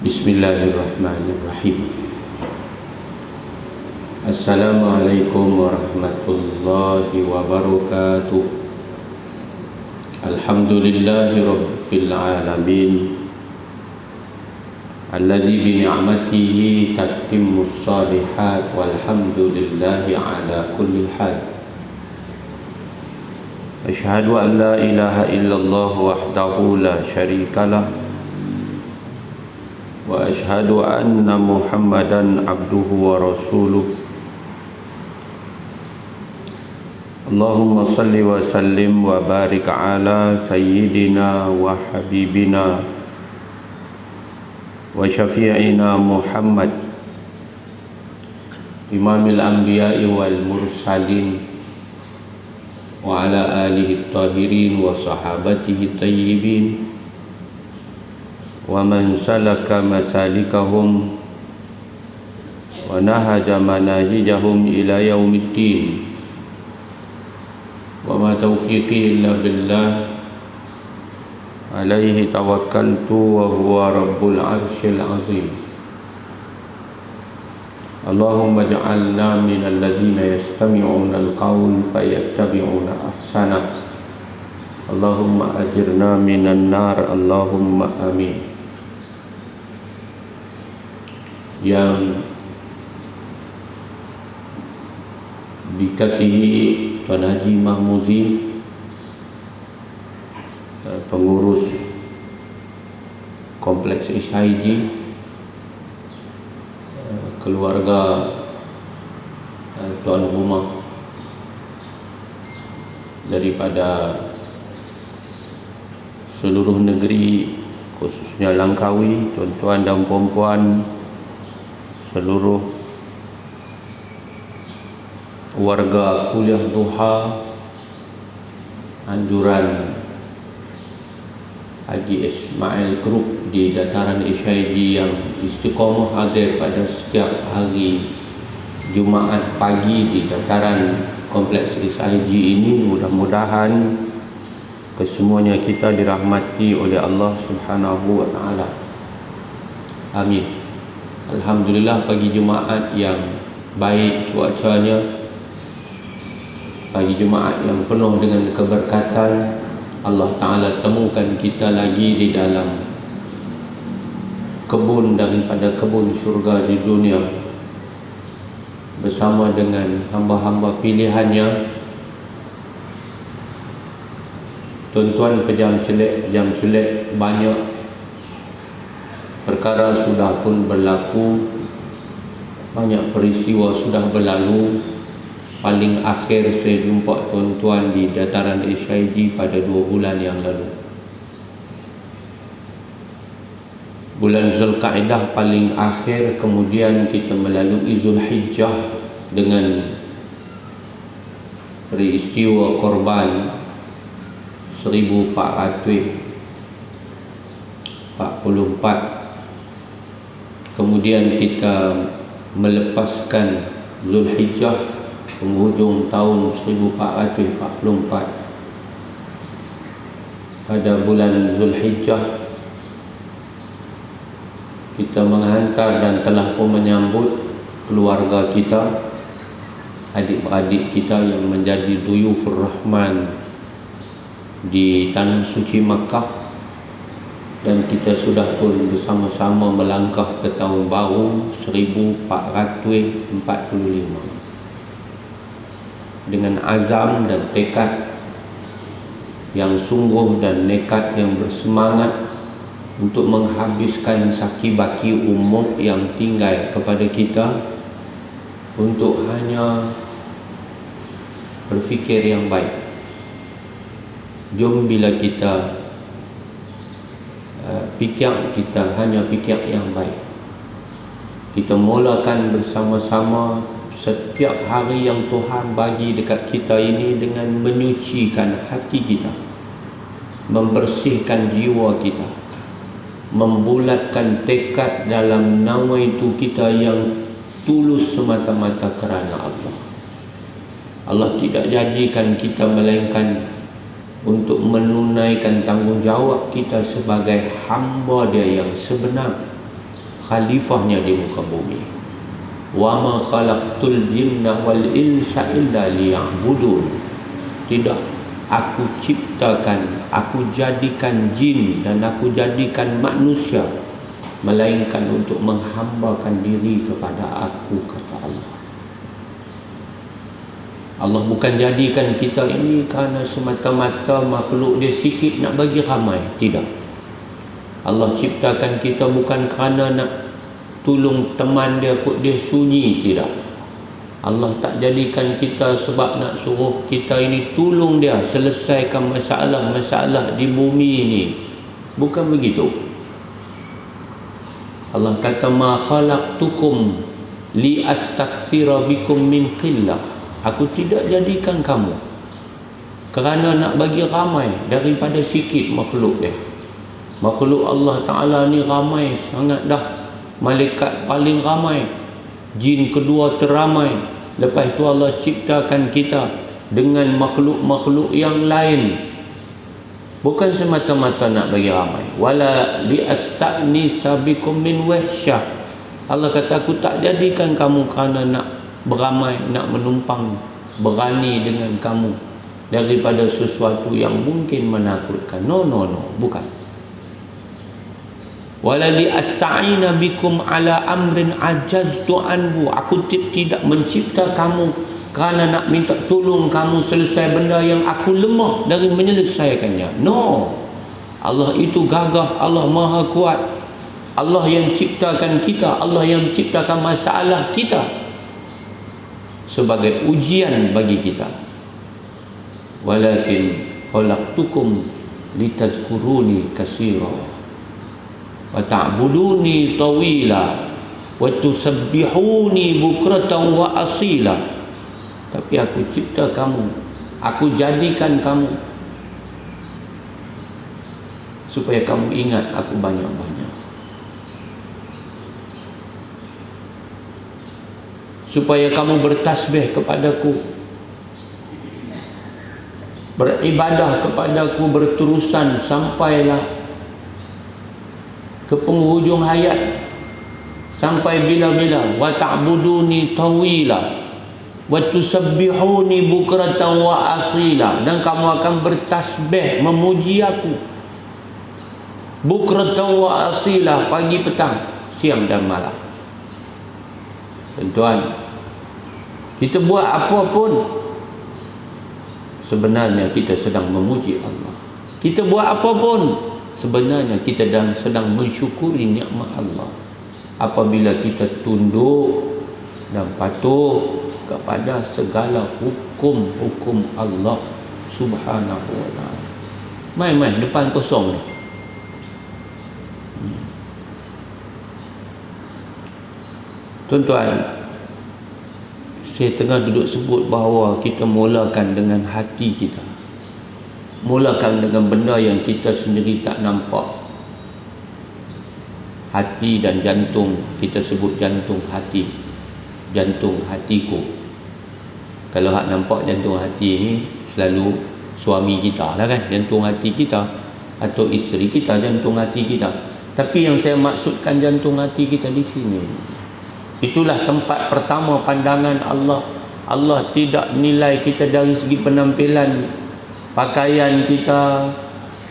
Bismillahirrahmanirrahim. Assalamualaikum warahmatullahi wabarakatuh. Alhamdulillahi rabbil alamin, alladzi bi ni'matihi tatimmus shalihat, walhamdulillahi ala kulli hal. Asyhadu an la ilaha illallah wahdahu la syarikalah, wa ashhadu anna Muhammadan abduhu wa rasuluh. Allahumma salli wa sallim wa barik ala sayyidina wa habibina wa syafi'ina Muhammad, imamil anbiya'i wal mursalin, wa ala alihi tahirin wa sahabatihi tayyibin, wa man salaka masalikahum wa nahaja manahijahum ila yaumiddin. Wa ma taufiqi illa billah, alaihi tawakkaltu wa huwa rabbul arsyil azim. Allahumma ja'alna minal ladzina yastami'una al-qawl fayattabi'una ahsanah. Allahumma ajirna minan nar, Allahumma amin. Yang dikasihi Tuan Haji Mahmuzi, pengurus Kompleks SHIG, keluarga tuan rumah daripada seluruh negeri, khususnya Langkawi, tuan-tuan dan puan-puan, seluruh warga kuliah duha anjuran Haji Ismail Group di dataran SHIG yang istiqomah hadir pada setiap hari Jumaat pagi di dataran Kompleks SHIG ini. Mudah-mudahan kesemuanya kita dirahmati oleh Allah Subhanahu wa taala. Amin. Alhamdulillah, pagi Jumaat yang baik cuacanya, pagi Jumaat yang penuh dengan keberkatan. Allah Ta'ala temukan kita lagi di dalam kebun daripada kebun syurga di dunia, bersama dengan hamba-hamba pilihannya. Tuan-tuan, pejam celek banyak perkara sudah pun berlaku, banyak peristiwa sudah berlalu. Paling akhir saya jumpa tuan-tuan di dataran SHIG pada 2 bulan yang lalu. Bulan Zulkaidah paling akhir, kemudian kita melalui Zulhijjah dengan peristiwa korban 1444. Kemudian kita melepaskan Zulhijjah penghujung tahun 1444. Pada bulan Zulhijjah kita menghantar dan telah pun menyambut keluarga kita, adik-beradik kita yang menjadi duyufur rahman di tanah suci Makkah, dan kita sudah pun bersama-sama melangkah ke tahun baru 1445 dengan azam dan tekad yang sungguh dan nekat yang bersemangat untuk menghabiskan saki-baki umur yang tinggal kepada kita untuk hanya berfikir yang baik. Jom bila kita fikir, kita hanya fikir yang baik. Kita mulakan bersama-sama setiap hari yang Tuhan bagi dekat kita ini dengan menyucikan hati kita, membersihkan jiwa kita, membulatkan tekad dalam nama itu kita yang tulus semata-mata kerana Allah. Allah tidak jadikan kita melainkan untuk menunaikan tanggungjawab kita sebagai hamba Dia yang sebenar, khalifahnya di muka bumi. Wa ma khalaqtul jinna wal insa illa liya'budun. Tidak, aku ciptakan, aku jadikan jin dan aku jadikan manusia melainkan untuk menghambakan diri kepada aku, kata Allah. Allah bukan jadikan kita ini kerana semata-mata makhluk dia sikit nak bagi ramai. Tidak. Allah ciptakan kita bukan kerana nak tolong teman dia put dia sunyi. Tidak. Allah tak jadikan kita sebab nak suruh kita ini tolong dia selesaikan masalah-masalah di bumi ini. Bukan begitu. Allah kata ma khalaqtukum li astakthira bikum min qillah. Aku tidak jadikan kamu kerana nak bagi ramai daripada sikit makhluk dia. Makhluk Allah Ta'ala ni ramai sangat dah. Malaikat paling ramai, jin kedua teramai. Lepas itu Allah ciptakan kita dengan makhluk-makhluk yang lain. Bukan semata-mata nak bagi ramai. Wala li'asta'nisa bikum min wahsyah. Allah kata aku tak jadikan kamu kerana nak beramai, nak menumpang berani dengan kamu daripada sesuatu yang mungkin menakutkan. No, bukan. Wala li'asta'ina bikum ala amrin ajaztu anhu. Aku tidak mencipta kamu kerana nak minta tolong kamu selesai benda yang aku lemah dari menyelesaikannya. No. Allah itu gagah, Allah maha kuat. Allah yang ciptakan kita, Allah yang ciptakan masalah kita sebagai ujian bagi kita. Walakin khalaqtukum litazkuruni katsira wa ta'buduni tawila wa tusabbihuni bukratan wa asila. Tapi aku cipta kamu, aku jadikan kamu supaya kamu ingat aku banyak-banyak, supaya kamu bertasbih kepadaku, beribadah kepadaku berterusan sampailah ke penghujung hayat, sampai bila-bila. Wa ta'buduni tawila wa tusabbihuni bukratan wa asila. Dan kamu akan bertasbih memuji aku bukratan wa asila, pagi petang, siang dan malam. Tuan, kita buat apa pun sebenarnya kita sedang memuji Allah. Kita buat apa pun sebenarnya kita sedang mensyukuri nikmat Allah apabila kita tunduk dan patuh kepada segala hukum-hukum Allah Subhanahu wa ta'ala. Main-main depan kosong ni. Tuan-tuan, saya tengah duduk sebut bahawa kita mulakan dengan hati kita. Mulakan dengan benda yang kita sendiri tak nampak. Hati dan jantung, kita sebut jantung hati, jantung hatiku. Kalau hak nampak jantung hati ni selalu suami kita lah kan, jantung hati kita, atau isteri kita, jantung hati kita. Tapi yang saya maksudkan jantung hati kita di sini, itulah tempat pertama pandangan Allah. Allah tidak nilai kita dari segi penampilan, pakaian kita,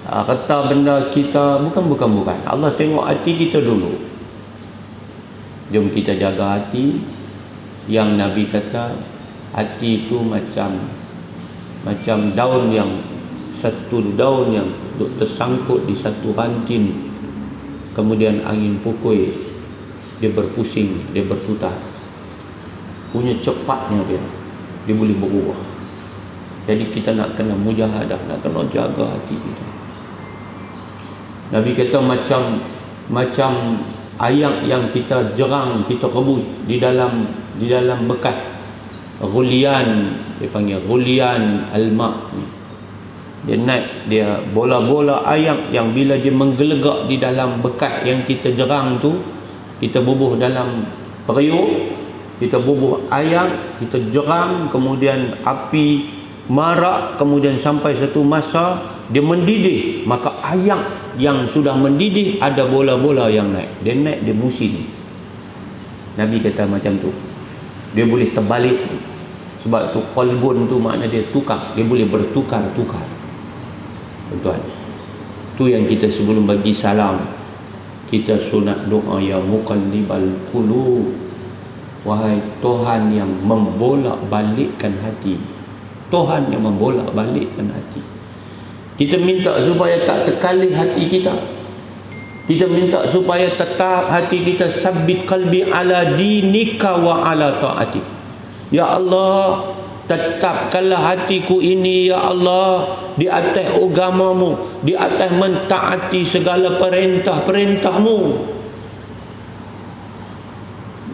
harta benda kita. Bukan. Allah tengok hati kita dulu. Jom kita jaga hati. Yang Nabi kata hati itu macam daun yang, satu daun yang tersangkut di satu ranting, kemudian angin pukul, dia berpusing, dia berputar. Punya cepatnya dia boleh berubah. Jadi kita nak kena mujahadah, nak kena jaga hati kita. Nabi kata macam ayak yang kita jerang, kita rebus di dalam bekas ghulian, dia panggil ghulian al-ma'. Dia naik, dia bola-bola ayak yang bila dia menggelegak di dalam bekas yang kita jerang tu, kita bubuh dalam periuk, kita bubuh ayak, kita jerang, kemudian api marak, kemudian sampai satu masa dia mendidih, maka ayak yang sudah mendidih ada bola-bola yang naik. Dia naik, dia musim. Nabi kata macam tu. Dia boleh terbalik. Sebab tu qalbun tu makna dia tukar. Dia boleh bertukar-tukar. Tuan-tuan, tu yang kita sebelum bagi salam, kita sunat doa, ya muqallibal qulub, wahai Tuhan yang membolak-balikkan hati. Tuhan yang membolak-balikkan hati. Kita minta supaya tak terkalih hati kita. Kita minta supaya tetap hati kita sabbit qalbi ala dinika wa ala ta'atik. Ya Allah, tetapkanlah hatiku ini, ya Allah, di atas agamamu, di atas mentaati segala perintah-perintahmu.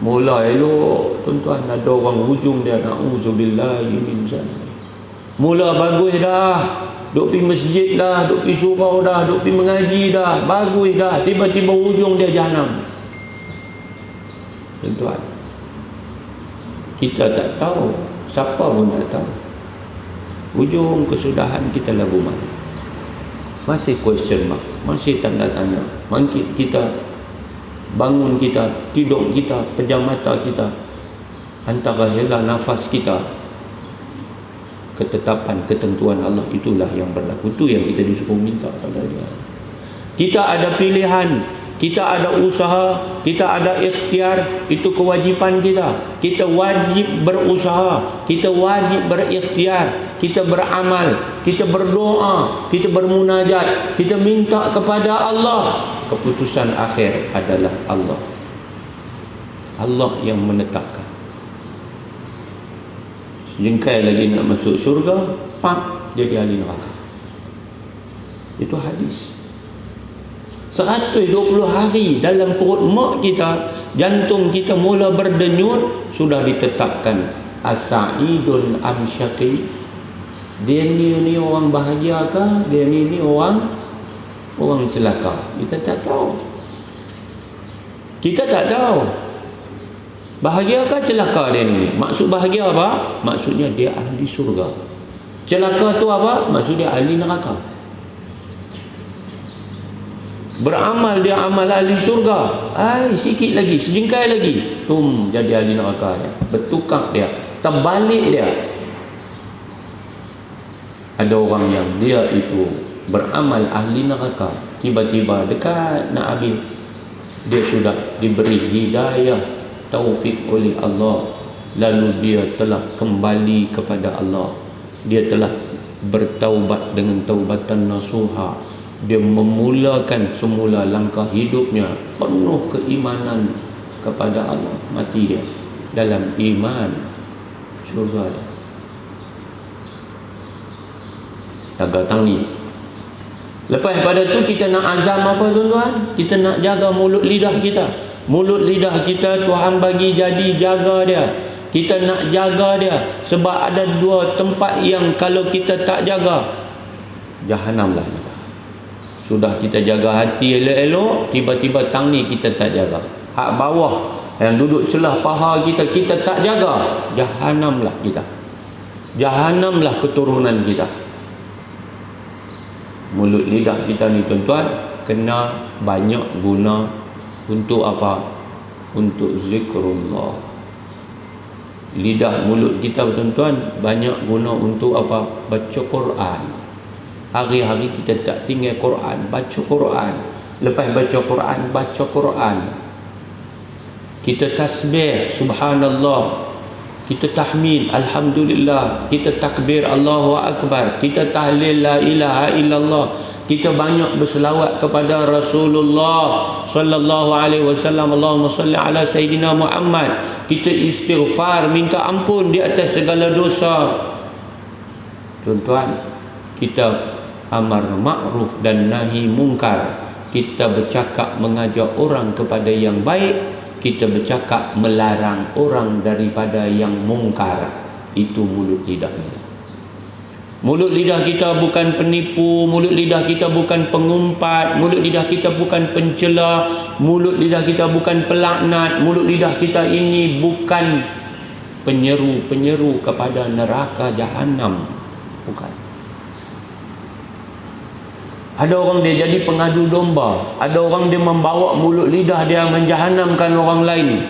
Mula elok, tuan-tuan, ada orang hujung dia, na'udzubillahi min zalik. Mula bagus dah, duk pergi masjid dah, duk pergi surau dah, duk pergi mengaji dah, bagus dah, tiba-tiba hujung dia jahanam. Tuan-tuan, kita tak tahu, siapa pun tak tahu hujung kesudahan kita lagu mana. Masih question mark, masih tanda tanya. Bangkit kita, bangun kita, tidur kita, pejam mata kita, antara hela nafas kita, ketetapan, ketentuan Allah itulah yang berlaku. Itu yang kita disuruh minta pada dia. Kita ada pilihan, kita ada usaha, kita ada ikhtiar. Itu kewajipan kita. Kita wajib berusaha, kita wajib berikhtiar, kita beramal, kita berdoa, kita bermunajat, kita minta kepada Allah. Keputusan akhir adalah Allah. Allah yang menetapkan. Sejengkal lagi nak masuk syurga, pak, jadi ahli neraka. Itu hadis. 120 hari dalam perut mak kita, jantung kita mula berdenyut, sudah ditetapkan as-sa'idun am syaqi. Dia ni orang bahagia ke? Dia ni orang celaka? Kita tak tahu. Kita tak tahu. Bahagia ke celaka dia ni? Maksud bahagia apa? Maksudnya dia ahli surga. Celaka tu apa? Maksud dia ahli neraka. Beramal dia amal ahli surga. Sikit lagi, sejengkal lagi, jadi ahli neraka dia. Bertukar dia, terbalik dia. Ada orang yang dia itu beramal ahli neraka, tiba-tiba dekat nak habis, dia sudah diberi hidayah, taufik oleh Allah, lalu dia telah kembali kepada Allah. Dia telah bertaubat dengan taubatan nasuha. Dia memulakan semula langkah hidupnya penuh keimanan kepada Allah. Mati dia dalam iman, syurga dia. Jaga tangi. Lepas pada tu kita nak azam apa tuan-tuan? Kita nak jaga mulut lidah kita. Mulut lidah kita Tuhan bagi jadi jaga dia. Kita nak jaga dia. Sebab ada dua tempat yang kalau kita tak jaga, jahanam lah kita. Sudah kita jaga hati elok-elok, tiba-tiba tang ni kita tak jaga. Hak bawah yang duduk celah paha kita, kita tak jaga, jahanam lah kita. Jahanam lah keturunan kita. Mulut lidah kita ni tuan-tuan kena banyak guna untuk apa? Untuk zikrullah. Lidah mulut kita tuan-tuan banyak guna untuk apa? Baca Quran. Hari-hari kita tak tinggal Quran, baca Quran. Lepas baca Quran, baca Quran. Kita tasbih subhanallah, kita tahmid alhamdulillah, kita takbir Allahu akbar, kita tahlil la ilaha illallah, kita banyak berselawat kepada Rasulullah sallallahu alaihi wasallam, Allahumma salli ala sayidina Muhammad. Kita istighfar, minta ampun di atas segala dosa. Tuan-tuan, kita amar ma'ruf dan nahi mungkar. Kita bercakap mengajak orang kepada yang baik, kita bercakap melarang orang daripada yang mungkar. Itu mulut lidah kita. Mulut lidah kita bukan penipu, mulut lidah kita bukan pengumpat, mulut lidah kita bukan pencela, mulut lidah kita bukan pelaknat, mulut lidah kita ini bukan penyeru-penyeru kepada neraka jahanam. Bukan. Ada orang dia jadi pengadu domba, ada orang dia membawa mulut lidah dia menjahanamkan orang lain.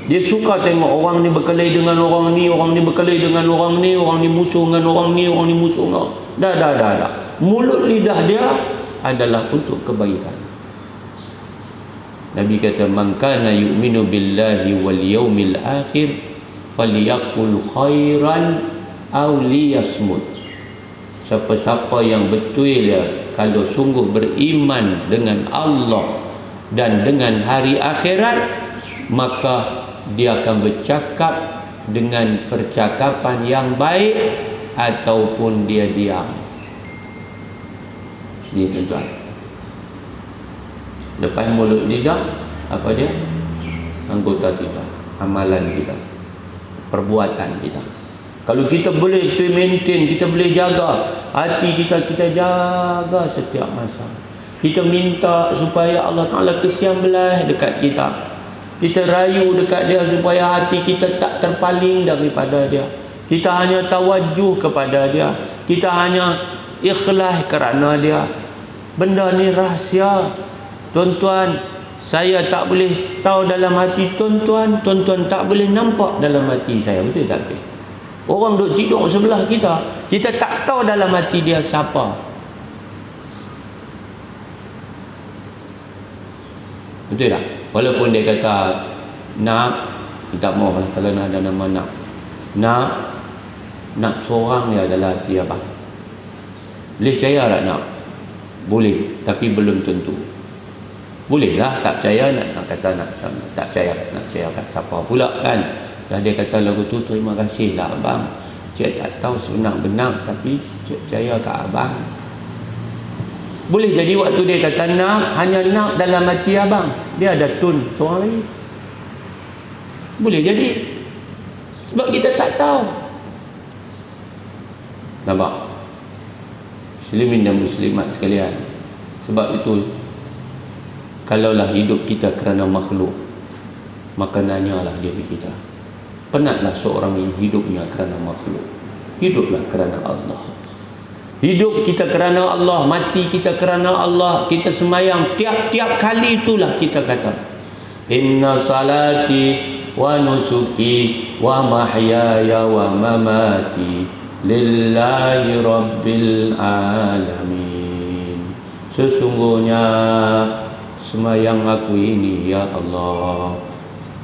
Dia suka tengok orang ni berkelahi dengan orang ni, orang ni berkelahi dengan orang ni, orang ni musuh dengan orang ni, orang ni musuh dengan. Dah. Mulut lidah dia adalah untuk kebaikan. Nabi kata, man kana yu'minu billahi wal yaumil akhir falyaqul khairan aw liyasmut. Siapa-siapa yang betul ya, kalau sungguh beriman dengan Allah dan dengan hari akhirat, maka dia akan bercakap dengan percakapan yang baik ataupun dia diam. Ini tuan-tuan. Lepas mulut lidah, apa dia? Anggota kita, amalan kita, perbuatan kita. Kalau kita boleh maintain, kita boleh jaga hati kita, kita jaga setiap masa. Kita minta supaya Allah Ta'ala kesian belah dekat kita. Kita rayu dekat dia supaya hati kita tak terpaling daripada dia. Kita hanya tawajuh kepada dia. Kita hanya ikhlas kerana dia. Benda ni rahsia. Tuan-tuan, saya tak boleh tahu dalam hati tuan-tuan. Tuan-tuan tak boleh nampak dalam hati saya. Betul tak? Orang duduk tidur sebelah kita, kita tak tahu dalam hati dia siapa. Betul tak? Walaupun dia kata nak, kita mau kalau ada nama nak seorang ya dalam hati abang. Boleh percaya tak nak? Boleh, tapi belum tentu. Boleh lah tak percaya, nak kata nak tak percaya, nak percaya kat siapa pula kan? Dah dia kata lagu tu, terima kasih lah abang, cik tak tahu sebenar-benar tapi cik percaya kat abang. Boleh jadi waktu dia kata nak, hanya nak dalam hati abang, dia ada tun seorang lagi. Boleh jadi, sebab kita tak tahu. Nampak? Muslimin dan muslimat sekalian, sebab itu kalaulah hidup kita kerana makhluk, maka nanyalah diri kita, penatlah seorang yang hidupnya kerana makhluk. Hiduplah kerana Allah. Hidup kita kerana Allah, mati kita kerana Allah. Kita semayang tiap-tiap kali, itulah kita kata inna salati wa nusuki wa mahyaya wa mamati lillahi rabbil alamin. Sesungguhnya semayang aku ini ya Allah,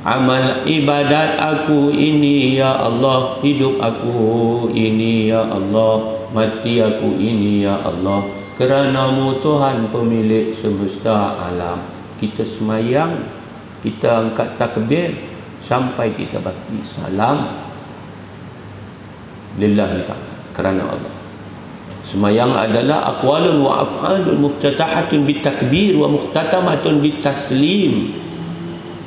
amal ibadat aku ini ya Allah, hidup aku ini ya Allah, mati aku ini ya Allah, kerana-Mu Tuhan pemilik semesta alam. Kita semayang, kita angkat takbir sampai kita bagi salam lillahi ta'ala, kerana Allah. Semayang adalah aqwalun wa af'alun muftatahatun bitakbir wa muhtatamatun bitaslim.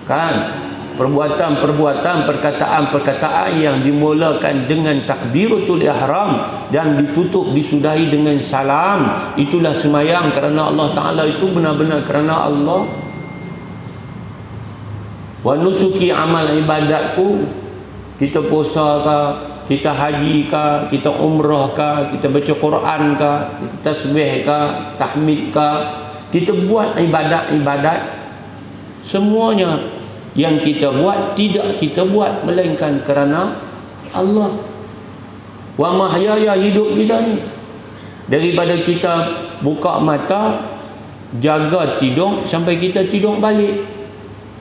Kan? Perbuatan-perbuatan, perkataan-perkataan yang dimulakan dengan takbiratul ihram dan ditutup, disudahi dengan salam. Itulah semayang kerana Allah Ta'ala, itu benar-benar kerana Allah. Wa nusuki, amal ibadatku, kita puasa ke, kita haji ke, kita umrah ke, kita baca Quran ke, kita tasbih ke, tahmid ke, kita buat ibadat-ibadat, semuanya yang kita buat tidak kita buat melainkan kerana Allah. Wa mahyaya, hidup kita ni, daripada kita buka mata, jaga tidur sampai kita tidur balik,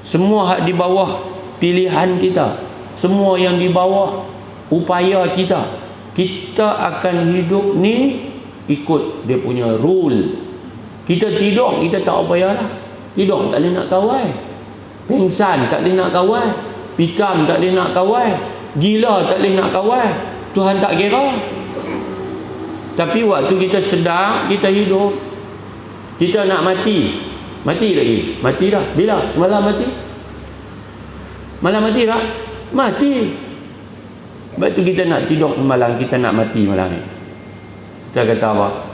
semua hak di bawah pilihan kita, semua yang di bawah upaya kita. Kita akan hidup ni ikut dia punya rule. Kita tidur, kita tak payah lah. Tidur tak boleh nak kawal, pingsan tak boleh nak kawal, pikam tak boleh nak kawal, gila tak boleh nak kawal, Tuhan tak kira. Tapi waktu kita sedar, kita hidup, kita nak mati, mati lagi, mati dah. Bila? Semalam mati? Malam mati tak? Mati. Sebab tu kita nak tidur malam, kita nak mati malam ni. Kita kata apa?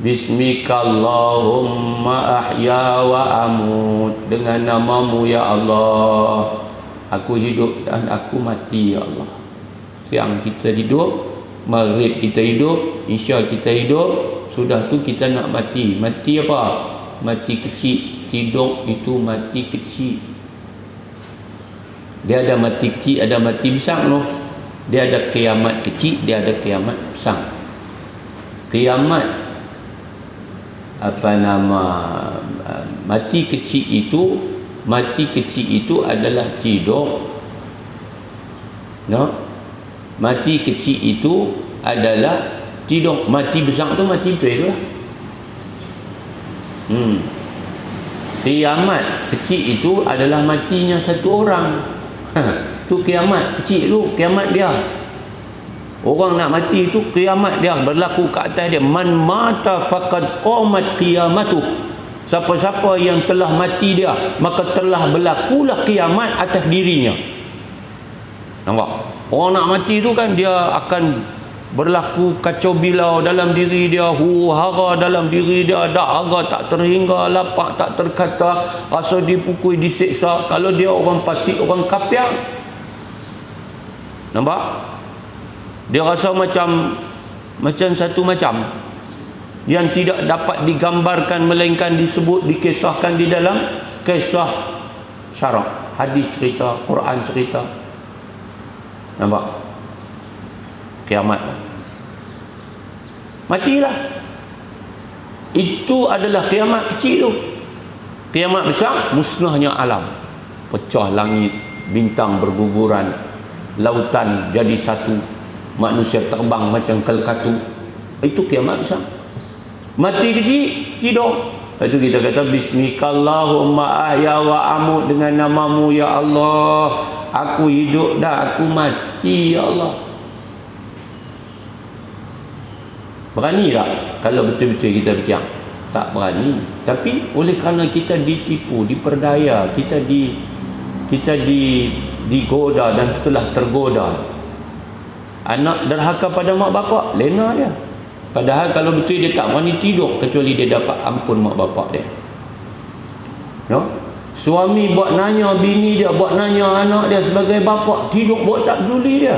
Bismikallahumma ahya wa amut, dengan namamu ya Allah aku hidup dan aku mati ya Allah. Siang kita hidup, maghrib kita hidup, isya kita hidup, sudah tu kita nak mati. Mati apa? Mati kecil. Tidur itu mati kecil. Dia ada mati kecil, ada mati besar no. Dia ada kiamat kecil, dia ada kiamat besar. Kiamat mati kecil itu adalah tidur. No? Mati kecil itu adalah tidur. Mati besar tu mati betul lah. Kiamat kecil itu adalah matinya satu orang. Tu kiamat kecil tu, kiamat dia. Orang nak mati itu kiamat dia berlaku ke atas dia. Man mata faqad qamat qiyamatu. Siapa-siapa yang telah mati dia, maka telah berlakulah kiamat atas dirinya. Nampak? Orang nak mati tu kan dia akan berlaku kacau bilau dalam diri dia, huru-hara dalam diri dia, dahaga tak terhingga, lapar tak terkata, rasa dipukul, diseksa. Kalau dia orang fasik, orang kafir, nampak? Dia rasa macam satu macam yang tidak dapat digambarkan, melainkan disebut, dikisahkan di dalam kisah syarak, hadis cerita, Quran cerita. Nampak? Kiamat. Matilah. Itu adalah kiamat kecil tu. Kiamat besar, musnahnya alam. Pecah langit, bintang berguguran, lautan jadi satu, manusia terbang macam kelkatu. Itu kiamat besar. Mati kecil, tidur. Lepas tu kita kata bismikallahumma ahya wa amut, dengan namamu ya Allah, aku hidup dah, aku mati ya Allah. Berani tak kalau betul-betul kita bertiang? Tak berani. Tapi oleh kerana kita ditipu, diperdaya, kita digoda dan telah tergoda. Anak derhaka pada mak bapak, lena dia. Padahal kalau betul dia tak berani tidur kecuali dia dapat ampun mak bapak dia. No? Suami buat nanya bini dia, buat nanya anak dia sebagai bapak, tidur buat tak peduli dia.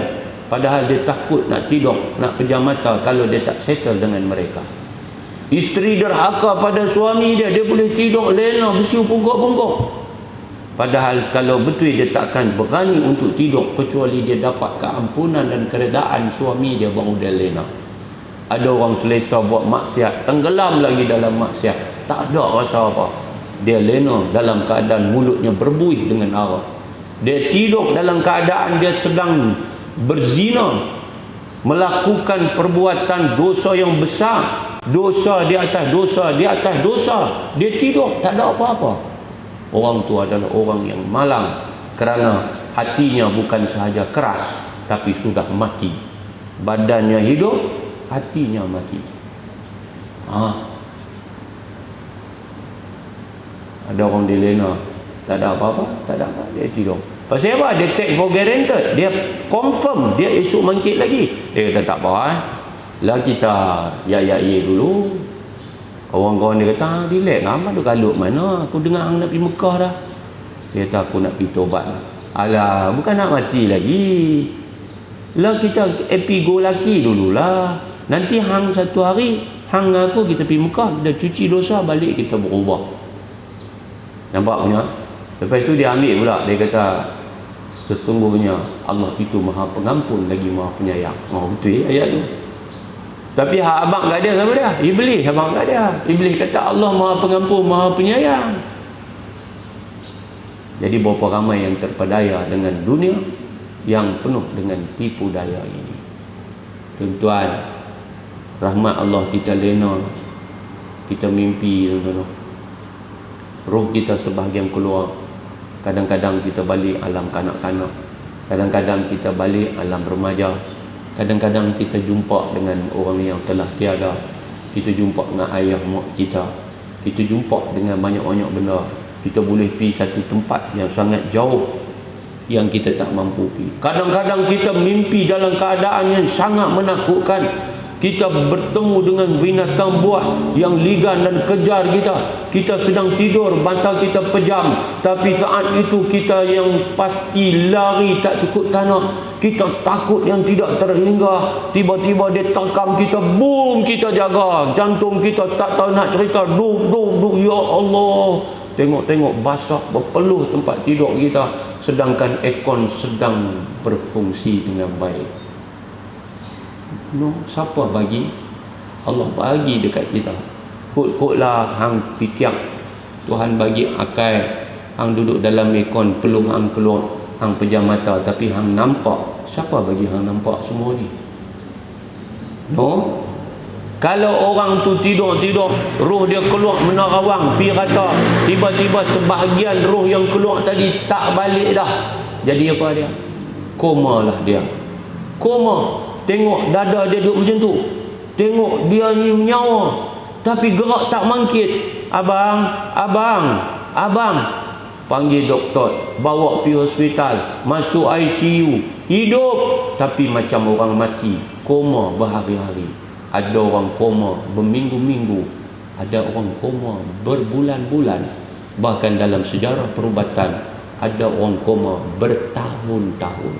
Padahal dia takut nak tidur, nak pejam mata kalau dia tak settle dengan mereka. Isteri derhaka pada suami dia, dia boleh tidur lena bersiu pungguk-pungguk. Padahal kalau betul dia takkan berani untuk tidur kecuali dia dapat keampunan dan keredaan suami dia, baru dia lena. Ada orang selesa buat maksiat, tenggelam lagi dalam maksiat, tak ada rasa apa. Dia lena dalam keadaan mulutnya berbuih dengan arak. Dia tidur dalam keadaan dia sedang berzina, melakukan perbuatan dosa yang besar, dosa di atas dosa, di atas dosa. Dia tidur, tak ada apa-apa. Orang tu adalah orang yang malang, kerana hatinya bukan sahaja keras, tapi sudah mati. Badannya hidup, hatinya mati. Ada orang dilena, tak ada apa-apa, tak ada apa, dia tidur. Pasal apa? Dia take for granted. Dia confirm dia esok bangkit lagi. Dia kata tak apa lah, kita ya dulu. Kawan-kawan dia kata relax lah, tu galut mana, aku dengar hang nak pergi Mekah dah. Dia kata aku nak pergi tobat. Alah, bukan nak mati lagi lah, kita happy go lucky dululah. Nanti hang satu hari hang aku kita pergi Mekah, kita cuci dosa, balik kita berubah. Nampak punya? Lepas tu dia ambil pula, dia kata sesungguhnya Allah itu maha pengampun lagi maha penyayang. Betul ayat tu. Tapi hak abang tak ada, siapa dia? Iblis abang tak ada. Iblis kata Allah maha pengampun maha penyayang. Jadi berapa ramai yang terpedaya dengan dunia yang penuh dengan tipu daya ini. Tuan-tuan, rahmat Allah kita lena, kita mimpi, tuan-tuan. Roh kita sebahagian keluar. Kadang-kadang kita balik alam kanak-kanak, kadang-kadang kita balik alam remaja, kadang-kadang kita jumpa dengan orang yang telah tiada, kita jumpa dengan ayah mak kita, kita jumpa dengan banyak-banyak benda. Kita boleh pergi satu tempat yang sangat jauh yang kita tak mampu pergi. Kadang-kadang kita mimpi dalam keadaan yang sangat menakutkan. Kita bertemu dengan binatang buah yang ligan dan kejar kita. Kita sedang tidur, mata kita pejam, tapi saat itu kita yang pasti lari tak takut tanah. Kita takut yang tidak terhingga. Tiba-tiba dia tangkap kita, boom, kita jaga. Jantung kita tak tahu nak cerita, duk, ya Allah. tengok-tengok basah berpeluh tempat tidur kita, sedangkan aircon sedang berfungsi dengan baik. No, siapa bagi? Allah bagi dekat kita. Kot-kotlah hang fikir Tuhan bagi akal, hang duduk dalam aircon, peluh hang keluar, hang pejam mata, tapi hang nampak. Siapa bagi hang nampak semua ni? No. Kalau orang tu tidur, roh dia keluar menerawang, pi rata, tiba-tiba sebahagian roh yang keluar tadi tak balik dah. Jadi apa dia? Koma lah dia. Koma. Tengok dada dia duduk macam tu. Tengok dia ni menyawa, tapi gerak tak mangkit. Abang. Panggil doktor, bawa pergi hospital, masuk ICU. Hidup, tapi macam orang mati. Koma berhari-hari. Ada orang koma berminggu-minggu, ada orang koma berbulan-bulan, bahkan dalam sejarah perubatan ada orang koma bertahun-tahun.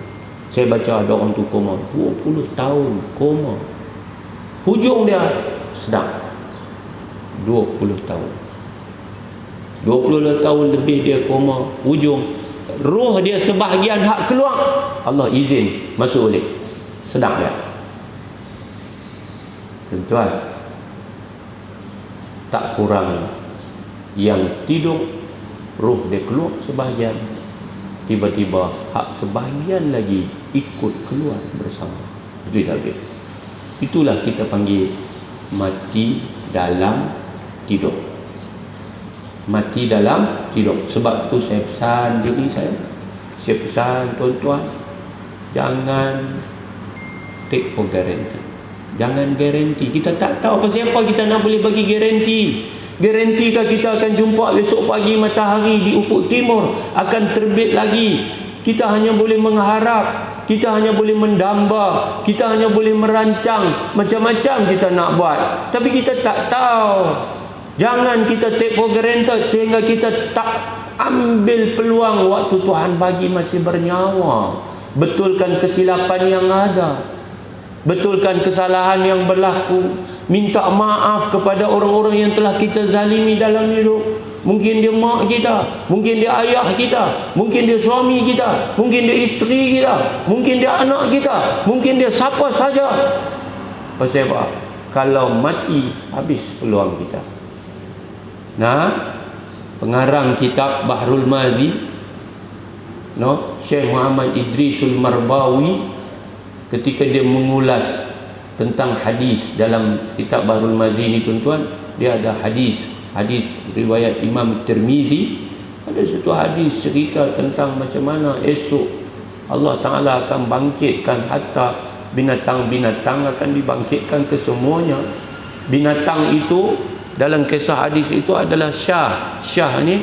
Saya baca ada orang tu koma 20 tahun koma. Hujung dia sedang 20 tahun. 20 tahun lebih dia koma, hujung roh dia sebahagian hak keluar, Allah izin masuk balik. Sedang dia. Tuan, tak kurang yang tidur roh dia keluar sebahagian, tiba-tiba hak sebahagian lagi ikut keluar bersama. Itu tak. Itulah kita panggil mati dalam tidur. Mati dalam tidur. Sebab tu saya pesan diri saya pesan tuan-tuan, jangan take for granted. Jangan garanti. Kita tak tahu pasal apa kita nak boleh bagi garanti. Garantikah kita akan jumpa besok pagi matahari di ufuk timur akan terbit lagi? Kita hanya boleh mengharap, kita hanya boleh mendamba, kita hanya boleh merancang, macam-macam kita nak buat, tapi kita tak tahu. Jangan kita take for granted sehingga kita tak ambil peluang waktu Tuhan bagi masih bernyawa. Betulkan kesilapan yang ada, betulkan kesalahan yang berlaku, minta maaf kepada orang-orang yang telah kita zalimi dalam hidup. Mungkin dia mak kita, mungkin dia ayah kita, mungkin dia suami kita, mungkin dia isteri kita, mungkin dia anak kita, mungkin dia siapa saja. Pasal apa? Kalau mati, habis peluang kita. Nah, pengarang kitab Bahrul Madhi, Syekh Muhammad Idrisul Marbawi, ketika dia mengulas tentang hadis dalam kitab Bahrul Madhi ini tuan-tuan, dia ada hadis riwayat Imam Tirmizi. Ada satu hadis cerita tentang macam mana esok Allah Ta'ala akan bangkitkan, hatta binatang-binatang akan dibangkitkan kesemuanya. Binatang itu dalam kisah hadis itu adalah syah. Syah ni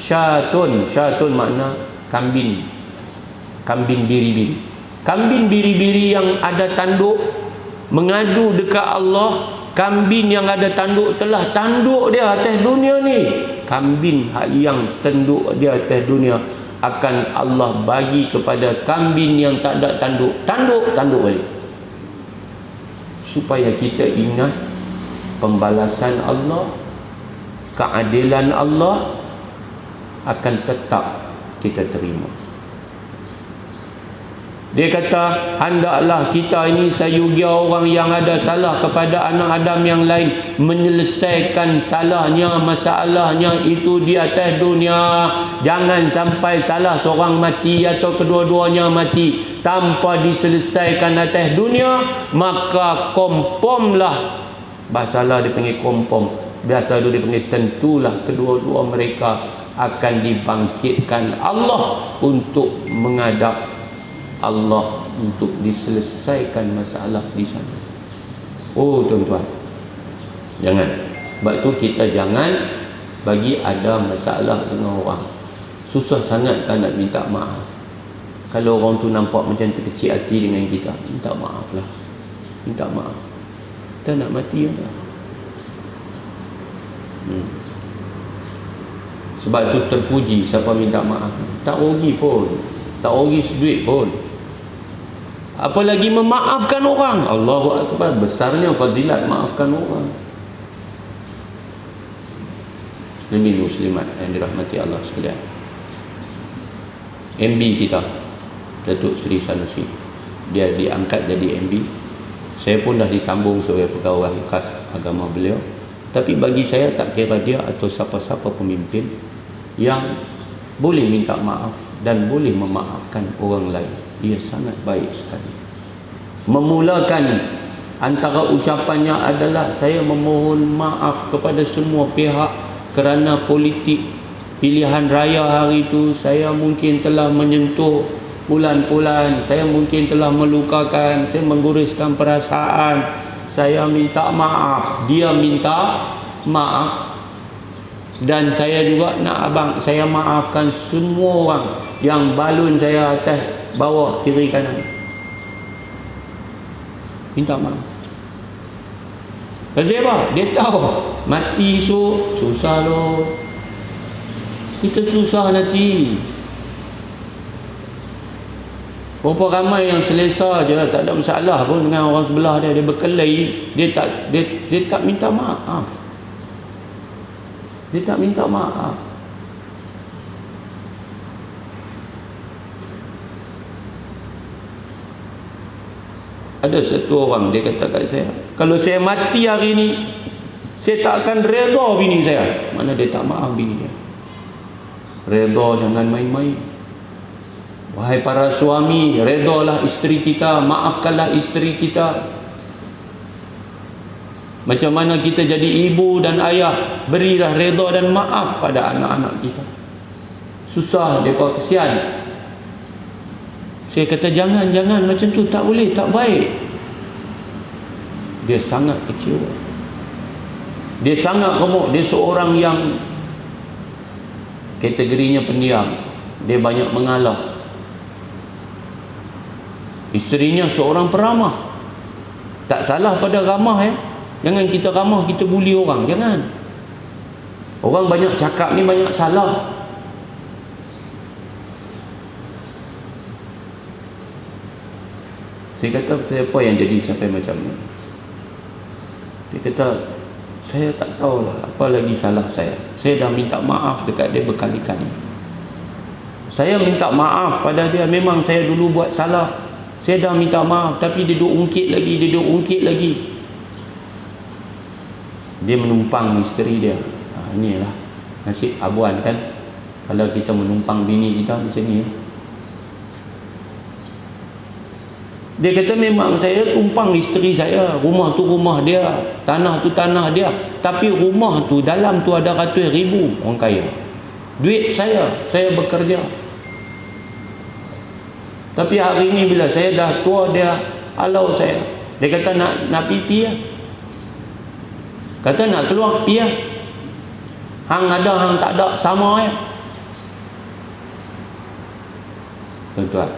syatun makna kambing biri-biri. Kambing biri-biri yang ada tanduk mengadu dekat Allah. Kambing yang ada tanduk telah tanduk dia atas dunia ni. Kambing yang tanduk dia atas dunia akan Allah bagi kepada kambing yang tak ada tanduk. Tanduk balik. Supaya kita ingat pembalasan Allah, keadilan Allah akan tetap kita terima. Dia kata, hendaklah kita ini sayugia orang yang ada salah kepada anak Adam yang lain menyelesaikan salahnya, masalahnya itu di atas dunia. Jangan sampai salah seorang mati atau kedua-duanya mati tanpa diselesaikan atas dunia. Maka kompomlah, bahasa Allah dia panggil kompom, biasa dia panggil tentulah kedua-dua mereka akan dibangkitkan Allah untuk menghadap Allah, untuk diselesaikan masalah di sana. Oh tuan-tuan, jangan. Sebab tu kita jangan bagi ada masalah dengan orang susah sangat kan nak minta maaf. Kalau orang tu nampak macam terkecil hati dengan kita, minta maaf lah. Minta maaf. Kita nak mati kan? Sebab tu terpuji siapa minta maaf. Tak rugi pun, tak rugi seduit pun. Apalagi memaafkan orang. Allahu Akbar, besarnya fadilat maafkan orang. muslimin muslimat yang dirahmati Allah sekalian. MB kita, Datuk Seri Sanusi, dia diangkat jadi MB. Saya pun dah disambung sebagai pegawai khas agama beliau. Tapi bagi saya, tak kira dia atau siapa-siapa pemimpin yang boleh minta maaf dan boleh memaafkan orang lain, dia sangat baik sekali. Memulakan antara ucapannya adalah, saya memohon maaf kepada semua pihak kerana politik pilihan raya hari itu saya mungkin telah menyentuh bulan-bulan, saya mungkin telah melukakan, saya mengguriskan perasaan, saya minta maaf. Dia minta maaf, dan saya juga nak abang, saya maafkan semua orang yang balun saya atas, bawah, kiri, kanan. Minta maaf. Pasal apa? Dia tahu mati esok susah loh. Kita susah nanti. Berapa ramai yang selesa je, tak ada masalah pun dengan orang sebelah dia, dia berkelahi, dia tak minta maaf. Dia tak minta maaf. Ada satu orang, dia kata kat saya, kalau saya mati hari ni, saya tak akan redha bini saya. Mana dia tak maaf bini dia. Redha jangan main-main. Wahai para suami, redalah isteri kita, maafkanlah isteri kita. Macam mana kita jadi ibu dan ayah, berilah reda dan maaf pada anak-anak kita. Susah mereka, kesian. Saya kata jangan macam tu, tak boleh, tak baik. Dia sangat kecewa. Dia sangat gemuk. Dia seorang yang kategorinya pendiam. Dia banyak mengalah. Isterinya seorang peramah. Tak salah pada ramah ya. Jangan kita ramah, kita buli orang. Jangan. Orang banyak cakap ni banyak salah. Saya kata, siapa yang jadi sampai macam ni? Dia kata, saya tak tahulah apa lagi salah saya. Saya dah minta maaf dekat dia berkali-kali. Saya minta maaf pada dia, memang saya dulu buat salah. Saya dah minta maaf, tapi dia duk ungkit lagi, Dia menumpang isteri dia. Inilah nasib abuan kan. Kalau kita menumpang bini kita macam ni. Dia kata memang saya tumpang isteri saya. Rumah tu rumah dia, tanah tu tanah dia. Tapi rumah tu, dalam tu ada ratus ribu orang kaya. Duit saya bekerja. Tapi hari ni bila saya dah tua, dia halau saya. Dia kata nak pipi ya. Kata nak keluar pipi ya. Hang ada, hang tak ada, sama ya. Tuan-tuan,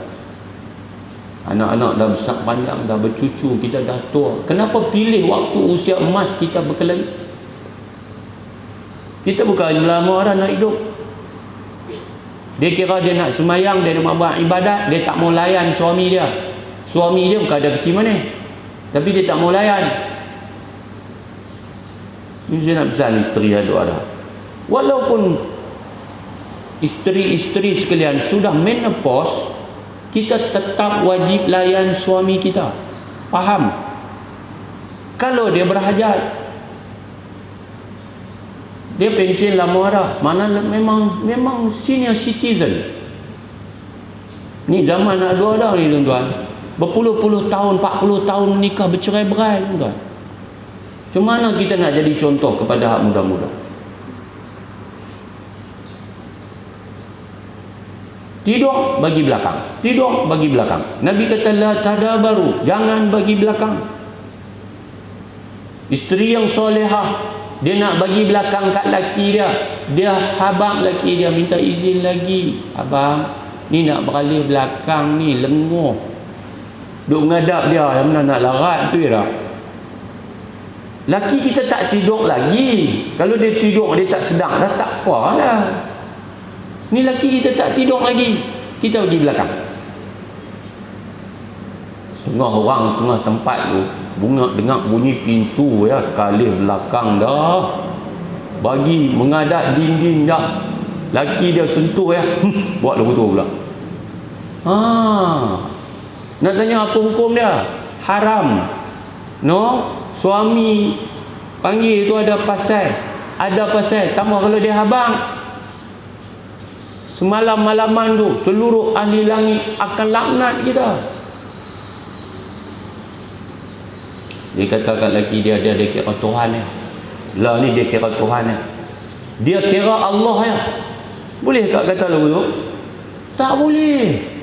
anak-anak dah besar panjang, dah bercucu, kita dah tua. Kenapa pilih waktu usia emas kita berkelahi? Kita bukan lama dah nak hidup. Dia kira dia nak semayang, dia nak buat ibadat, dia tak mau layan suami dia. Suami dia bukan ada kecil mana, tapi dia tak mau layan. Ini saya nak pesan isteri ada. Walaupun isteri-isteri sekalian sudah menopause, kita tetap wajib layan suami kita. Faham? Kalau dia berhajat, dia pencen lama dah, mana memang senior citizen. Ni zaman nak dua dah ni tuan-tuan. Berpuluh-puluh tahun, 40 tahun menikah, bercerai-berai tuan-tuan. Macam mana kita nak jadi contoh kepada hak muda-muda? Tidur bagi belakang. Nabi kata la tadabaru, jangan bagi belakang. Isteri yang solehah, dia nak bagi belakang kat laki dia, dia habaq laki dia, minta izin lagi, abang ni nak beralih belakang ni, lenguh duk ngadap dia, yang mana nak larat tu ya. Laki kita tak tidur lagi. Kalau dia tidur dia tak sedang dah, tak apalah. Ni laki kita tak tidur lagi, kita bagi belakang. Setengah orang tengah tempat tu dengar bunyi pintu ya, kali belakang dah. bagi mengadap dinding dah, laki dia sentuh ya, buat lagu tu pula. Nak tanya apa hukum dia? Haram. No, suami panggil tu ada pasal. Ada pasal. Tambah kalau dia habang, semalam malaman tu seluruh ahli langit akan laknat kita. Dia kata kat lelaki dia kira Tuhan ya. Lah ni dia kira Tuhan ya. Dia kira Allah ya. Boleh tak kata lagu tu? Tak boleh.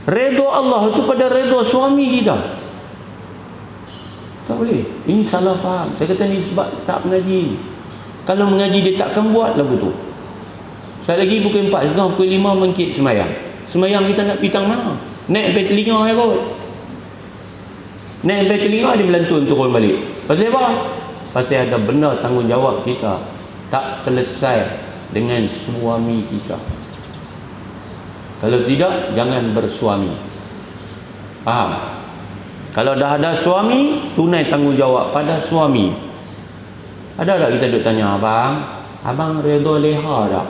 Redha Allah tu pada redha suami kita. Tak boleh. Ini salah faham. Saya kata ni sebab tak mengaji. Kalau mengaji dia takkan buat lagu tu. Saya lagi pukul 4, setengah pukul 5 mengkit semayang. Semayang kita nak pitang mana? Naik sampai telinga ya kot. Naik sampai telinga dia melantun turun balik. Pasal apa? Pasal ada benda tanggungjawab kita tak selesai dengan suami kita. Kalau tidak, jangan bersuami. Faham? Kalau dah ada suami, tunai tanggungjawab pada suami. Ada tak kita duk tanya abang? Abang redha leha tak?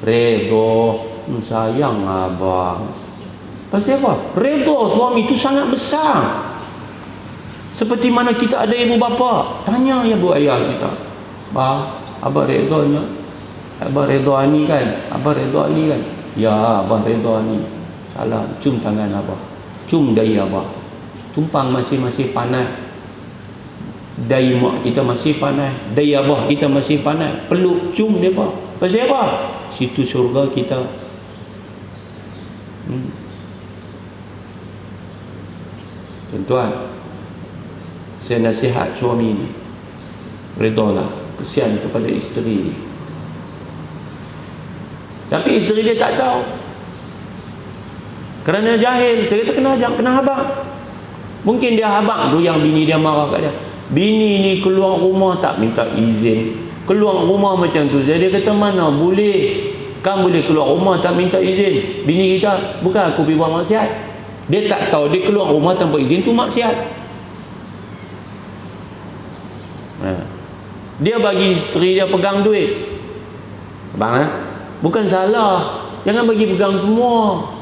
Redha, sayang abang. Pasal apa? Redha suami tu sangat besar. Seperti mana kita ada ibu bapa, tanya ibu ayah kita. Abang redha ni? Abang redha ni kan? Abang redha ni kan? Ya, abang redha ni. Salam, cium tangan abang. Cium dahi abang. Tumpang masih panas. Dahi mak kita masih panas. Dahi abah kita masih panas. Peluk, cium dia apa? Pasal apa? Situ syurga kita. Tuan-tuan, saya nasihat suami ni, redalah, kesian kepada isteri ni. Tapi isteri dia tak tahu. Kerana jahil, saya kata kena habang. Mungkin dia habang tu yang bini dia marah kat dia. Bini ni keluar rumah tak minta izin. Keluar rumah macam tu. Jadi dia kata mana boleh. Kan boleh keluar rumah tak minta izin. Bini kita, bukan aku pergi buat maksiat. Dia tak tahu dia keluar rumah tanpa izin tu maksiat. Dia bagi isteri dia pegang duit. Abang bukan salah. Jangan bagi pegang semua.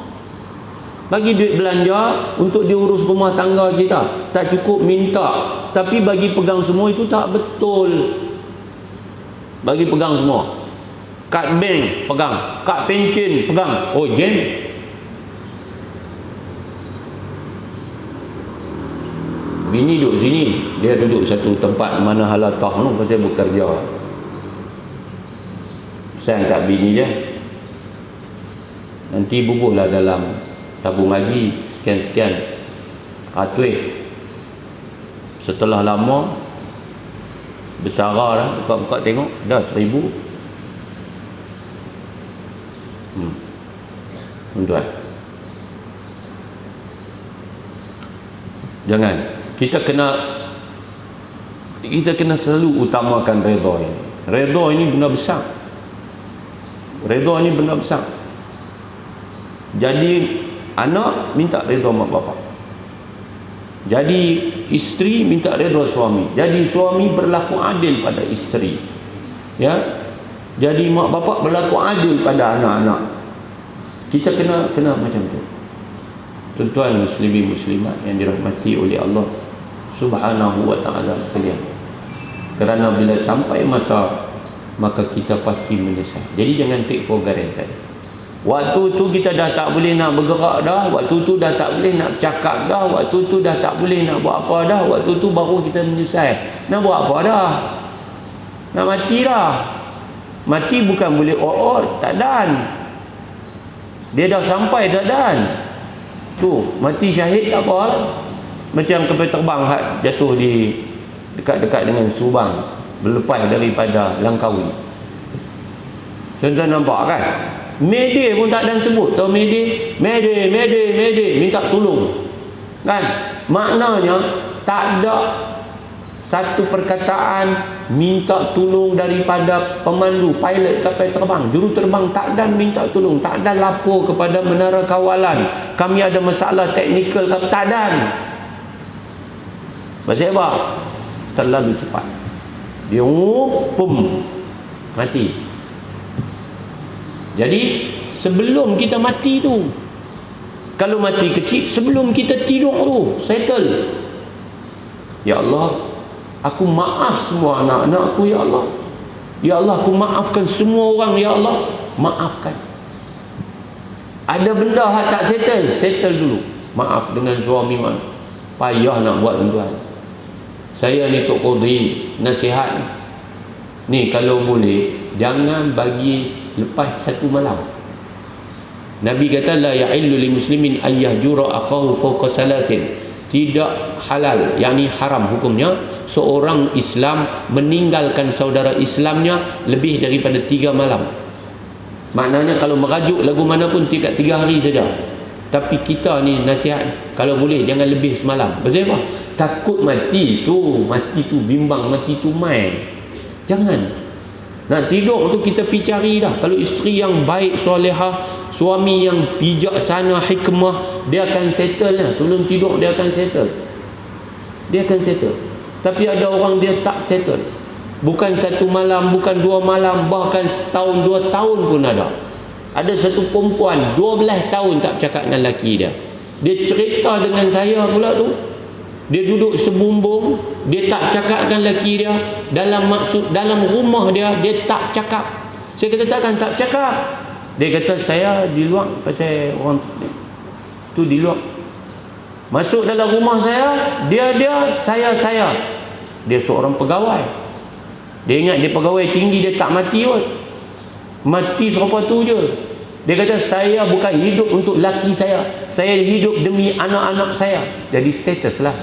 Bagi duit belanja untuk diurus rumah tangga kita. Tak cukup minta. Tapi bagi pegang semua itu tak betul. Bagi pegang semua. Kad bank pegang. Kad pencen pegang. Oh jem. Bini duduk sini. Dia duduk satu tempat mana halatah tu pasal bekerja. Sayang kat bini dia. Nanti bubuhlah dalam tabung haji sekian-sekian ratus. Setelah lama bersara dah, buka-buka tengok dah 1,000. Tuan-tuan, jangan. Kita kena selalu utamakan redha ini. Redha ini benda besar. Redha ini benda besar. Jadi anak minta redha mak bapak. Jadi isteri minta redha suami. Jadi suami berlaku adil pada isteri. Ya. Jadi mak bapak berlaku adil pada anak-anak. Kita kena macam tu. Tuan-tuan muslimin muslimat yang dirahmati oleh Allah Subhanahu wa ta'ala sekalian. Kerana bila sampai masa, maka kita pasti menyesal. Jadi jangan take for granted. Waktu tu kita dah tak boleh nak bergerak dah. Waktu tu dah tak boleh nak bercakap dah. Waktu tu dah tak boleh nak buat apa dah. Waktu tu baru kita menyesal. Nak buat apa dah? Nak mati dah. Mati bukan boleh tak dan. Dia dah sampai tak dan. Tu, mati syahid tak apa lah. Macam kapal terbang jatuh di dekat-dekat dengan Subang, berlepas daripada Langkawi. Tuan-tuan nampak kan? Mayday pun tak dan sebut. Tahu mayday? Mayday, minta tolong. Kan? Maknanya tak ada satu perkataan minta tolong daripada pemandu, pilot kapal terbang, juru terbang tak dan minta tolong, tak dan lapor kepada menara kawalan kami ada masalah teknikal, tak dan. Pasal apa? Terlalu cepat Dia pum, mati. Jadi sebelum kita mati tu, kalau mati kecil, sebelum kita tidur tu, settle. Ya Allah, aku maaf semua anak-anak aku, ya Allah. Ya Allah, aku maafkan semua orang, ya Allah. Maafkan. Ada benda hak tak settle, settle dulu. Maaf dengan suami, payah nak buat tuan-tuan. Saya ni Tok Qudri, nasihat ni, kalau boleh jangan bagi lepas satu malam. Nabi kata la ya'illu li muslimin an yahjura akhahu fawqa salasin. Tidak halal, yakni haram hukumnya seorang Islam meninggalkan saudara Islamnya lebih daripada 3 malam. Maknanya kalau merajuk lagu mana pun tidak 3 hari saja. Tapi kita ni nasihat, kalau boleh jangan lebih semalam. Pasal apa? Takut mati tu bimbang, mati tu main. Jangan. Nak tidur tu kita pergi cari dah. Kalau isteri yang baik, solehah, suami yang bijaksana, hikmah, dia akan settle lah. Sebelum tidur dia akan settle. Dia akan settle. Tapi ada orang dia tak settle. Bukan 1 malam, bukan 2 malam, bahkan setahun, 2 tahun pun ada. Ada satu perempuan 12 tahun tak bercakap dengan lelaki dia. Dia cerita dengan saya pula tu. Dia duduk sebumbung, dia tak cakap dengan lelaki dia. Dalam rumah dia tak cakap. Saya kata takkan tak cakap. Dia kata saya di luar, pasal orang tu di luar. Masuk dalam rumah saya, dia, saya. Dia seorang pegawai. Dia ingat dia pegawai tinggi, dia tak mati pun. Mati serapa tu je. Dia kata saya bukan hidup untuk laki saya hidup demi anak-anak saya. Jadi status lah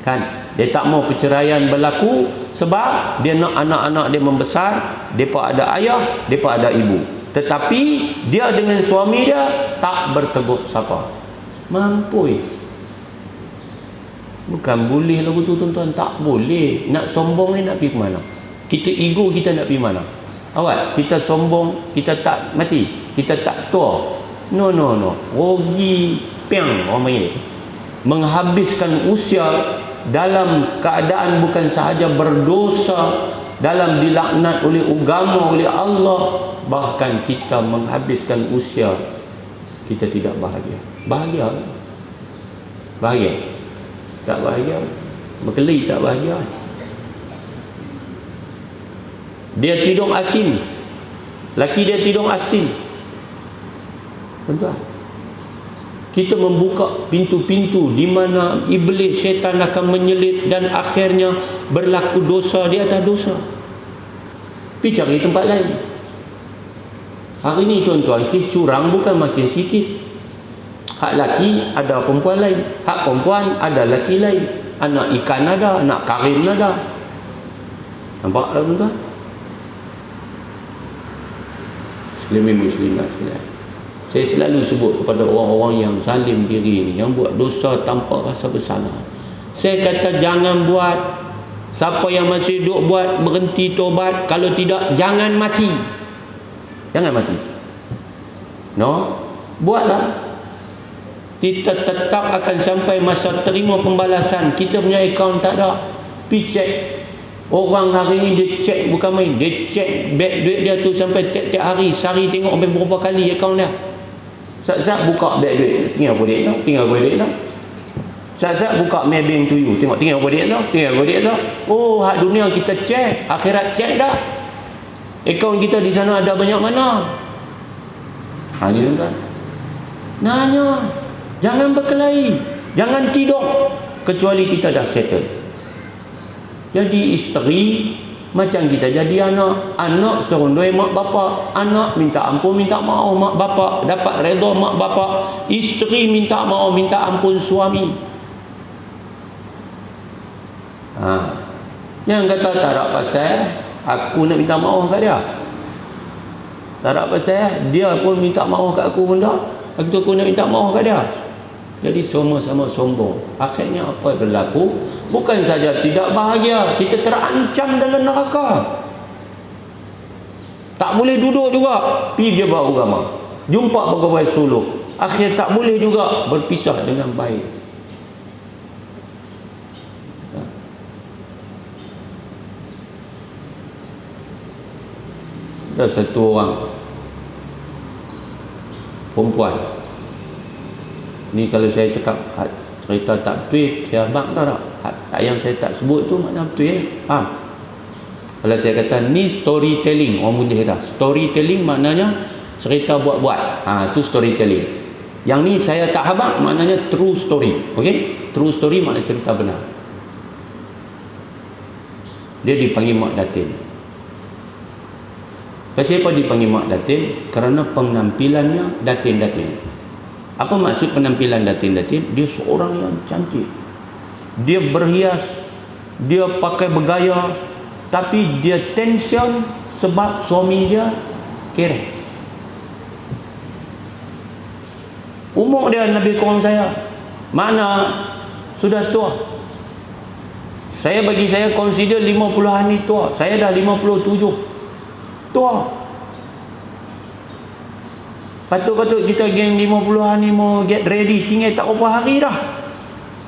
kan. Dia tak mau perceraian berlaku sebab dia nak anak-anak dia membesar, depa ada ayah, depa ada ibu. Tetapi dia dengan suami dia tak bertegur sapa. Mampu. Bukan boleh lagu tu tuan-tuan, tak boleh. Nak sombong ni nak pergi ke mana? Kita ego kita nak pergi mana? Awak, kita sombong, kita tak mati, kita tak tua. No. Rugi piang orang panggil. Menghabiskan usia dalam keadaan bukan sahaja berdosa, dalam dilaknat oleh agama, oleh Allah, bahkan kita menghabiskan usia kita tidak bahagia. Bahagia? Tak bahagia. Berkeli tak bahagia. Dia tidur asin, laki dia tidur asin. Tuan-tuan, kita membuka pintu-pintu di mana iblis, syaitan akan menyelit dan akhirnya berlaku dosa di atas dosa. Pergi cari tempat lain. Hari ni tuan-tuan, curang bukan makin sikit. Hak laki ada perempuan lain, hak perempuan ada laki lain. Anak ikan ada, anak karim ada. Nampak tak tuan-tuan? Muslimat. Saya selalu sebut kepada orang-orang yang zalim diri ni, yang buat dosa tanpa rasa bersalah. Saya kata jangan buat. Siapa yang masih duk buat, berhenti tobat. Kalau tidak, jangan mati. Jangan mati. No, buatlah. Kita tetap akan sampai masa terima pembalasan. Kita punya akaun tak ada. Pergi cek. Orang hari ni dia cek bukan main. Dia cek beg duit dia tu sampai tiap-tiap hari, sehari tengok sampai berapa kali akaun dia. Sat-sat buka beg duit, tinggal apa duit tau. Sat-sat buka Maybank to you, tengok tinggal apa duit tau. Oh, hak dunia kita cek, akhirat cek dah. Akaun kita di sana ada banyak mana? Ni tuan. Nanya, jangan berkelahi, jangan tidur kecuali kita dah settle. Jadi isteri macam kita jadi anak serondoi mak bapak. Anak minta ampun, minta maaf mak bapak, dapat redha mak bapak. Isteri minta maaf, minta ampun suami. Yang kata tak ada pasal aku nak minta maaf kat dia, tak ada pasal dia pun minta maaf kat aku pun tak, aku nak minta maaf kat dia. Jadi sama-sama sombong. Akhirnya apa yang berlaku? Bukan saja tidak bahagia, kita terancam dalam neraka. Tak boleh duduk juga, pergi dia bawa agama, jumpa pegawai suluk. Akhir tak boleh juga berpisah dengan baik. Ada satu orang perempuan ni, kalau saya cakap cerita tak betul, saya abang tahu tak, yang saya tak sebut tu makna betul ya, faham? Kalau saya kata ni storytelling, orang muda kata storytelling maknanya cerita buat-buat, tu storytelling. Yang ni saya tak habaq maknanya true story. Okey, true story makna cerita benar. Dia dipanggil Mak Datin. Kenapa dipanggil Mak Datin? Kerana penampilannya datin-datin. Apa maksud penampilan datin-datin? Dia seorang yang cantik, dia berhias, dia pakai bergaya, tapi dia tension sebab suami dia kerek. Umur dia lebih kurang saya, mana sudah tua. Bagi saya consider 50-an ni tua. Saya dah 57. Tua. Patut-patut kita geng 50-an ni mau get ready, tinggal tak berapa hari dah.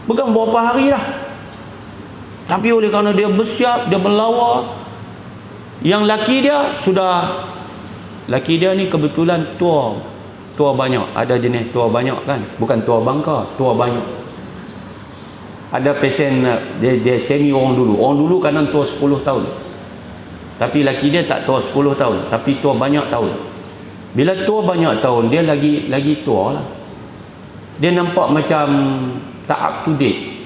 Bukan berapa hari dah. Tapi oleh kerana dia bersiap, dia berlawa. Yang laki dia ni kebetulan tua banyak. Ada jenis tua banyak kan, bukan tua bangka, tua banyak. Ada pesen dia semi orang dulu kadang tua 10 tahun, tapi laki dia tak tua 10 tahun, tapi tua banyak tahun. Bila tua banyak tahun, dia lagi tua lah. Dia nampak macam tak up to date.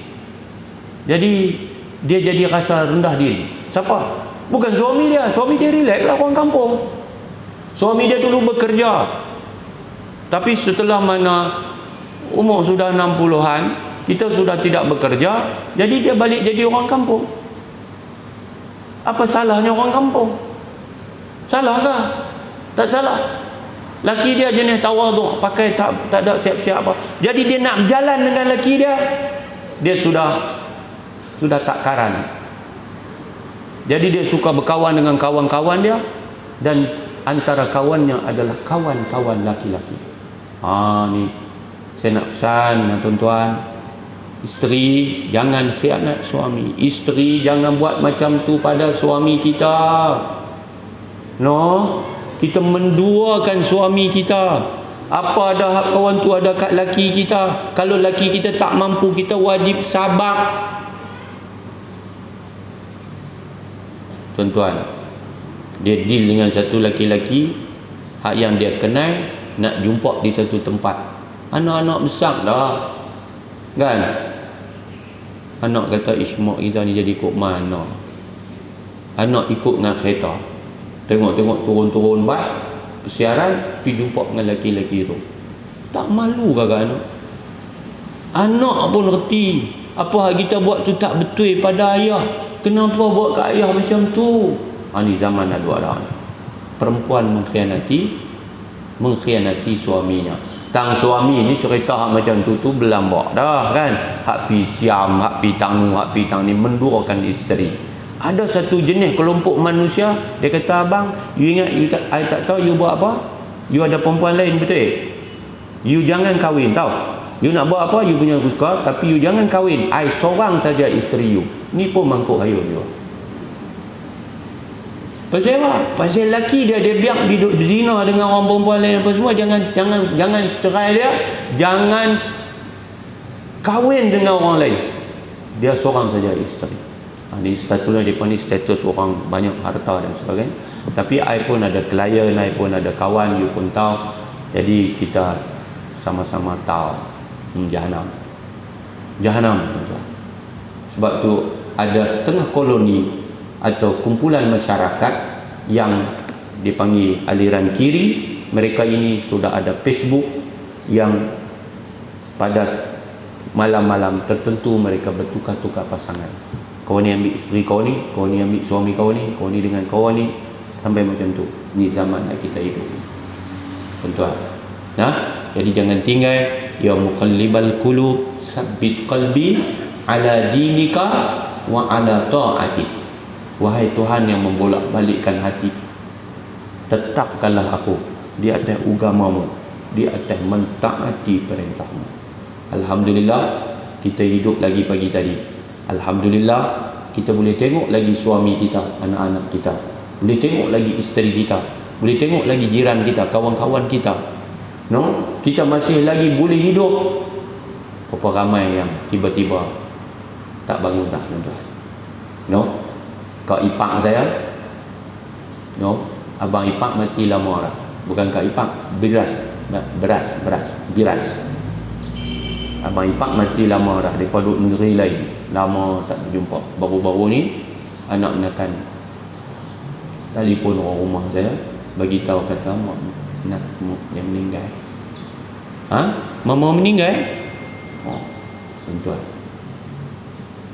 Jadi dia jadi rasa rendah diri. Siapa? Bukan suami dia. Suami dia relax lah, orang kampung. Suami dia dulu bekerja, tapi setelah mana umur sudah 60-an, kita sudah tidak bekerja, jadi dia balik jadi orang kampung. Apa salahnya orang kampung? Salah kah? Tak salah. Laki dia jenis tawaduk, pakai tak ada siap-siap apa. Jadi dia nak berjalan dengan laki dia, dia sudah tak karan. Jadi dia suka berkawan dengan kawan-kawan dia, dan antara kawannya adalah kawan-kawan laki-laki. Ni saya nak pesan tuan-tuan, isteri jangan khianat suami. Isteri jangan buat macam tu pada suami kita. Kita menduakan suami kita. Apa ada hak kawan tu ada kat laki kita. Kalau laki kita tak mampu, kita wajib sabar. Tuan-tuan, dia deal dengan satu laki-laki, hak yang dia kenal, nak jumpa di satu tempat. Anak-anak besar dah kan. Anak kata, mak kita ni jadi ikut mana? Anak ikut dengan kereta, tengok-tengok turun-turun persiaran, pergi jumpa dengan lelaki-lelaki tu. Tak malu kakak anak? Anak pun reti apa hak kita buat tu tak betul pada ayah. Kenapa buat kat ayah macam tu? Ni zaman ada perempuan mengkhianati suaminya. Tang suami ni cerita hak macam tu berlambak dah kan. Hak pi siam, hak pi tang ni mendurakan isteri. Ada satu jenis kelompok manusia, dia kata, abang, you ingat I tak tahu you buat apa? You ada perempuan lain, betul? You jangan kahwin, tahu? You nak buat apa, you punya suka, tapi you jangan kahwin. I seorang saja isteri you. Ni pun mangkuk hayun you. Pasal apa? Pasal laki dia biar duduk zina dengan orang perempuan lain apa semua. Jangan cerai dia, jangan kahwin dengan orang lain. Dia seorang saja isteri. Ni statusnya dia pun ni status orang banyak harta dan sebagainya. Tapi I pun ada klien, I pun ada kawan, you pun tahu. Jadi kita sama-sama tahu jahanam. Sebab tu ada setengah koloni atau kumpulan masyarakat yang dipanggil aliran kiri. Mereka ini sudah ada Facebook yang pada malam-malam tertentu mereka bertukar-tukar pasangan. Kau ni ambil isteri kau ni ambil suami kau ni dengan kawan ni, sampai macam tu. Ni zaman yang kita hidup, tuan-tuan. Jadi jangan tinggal. Ya muqallibal qulub, sabbit qalbi ala dinika wa ala ta'ati. Wahai Tuhan yang membolak-balikkan hati, tetapkanlah aku di atas agamamu, di atas mentaati perintahmu. Alhamdulillah kita hidup lagi pagi tadi. Alhamdulillah kita boleh tengok lagi suami kita, anak-anak kita, boleh tengok lagi isteri kita. Boleh tengok lagi jiran kita, kawan-kawan kita. No, kita masih lagi boleh hidup. Berapa ramai yang tiba-tiba tak bangun dah, tuan-tuan. No, kak ipak saya, no, abang ipak mati lama dah. Bukan kak ipak, biras. Abang ipak mati lama dah, daripada duduk negeri lain, lama tak berjumpa. Baru-baru ni anak menakan telefon orang rumah saya, bagi tahu kata mak nak yang meninggal. Mama meninggal? Oh, tuan-tuan,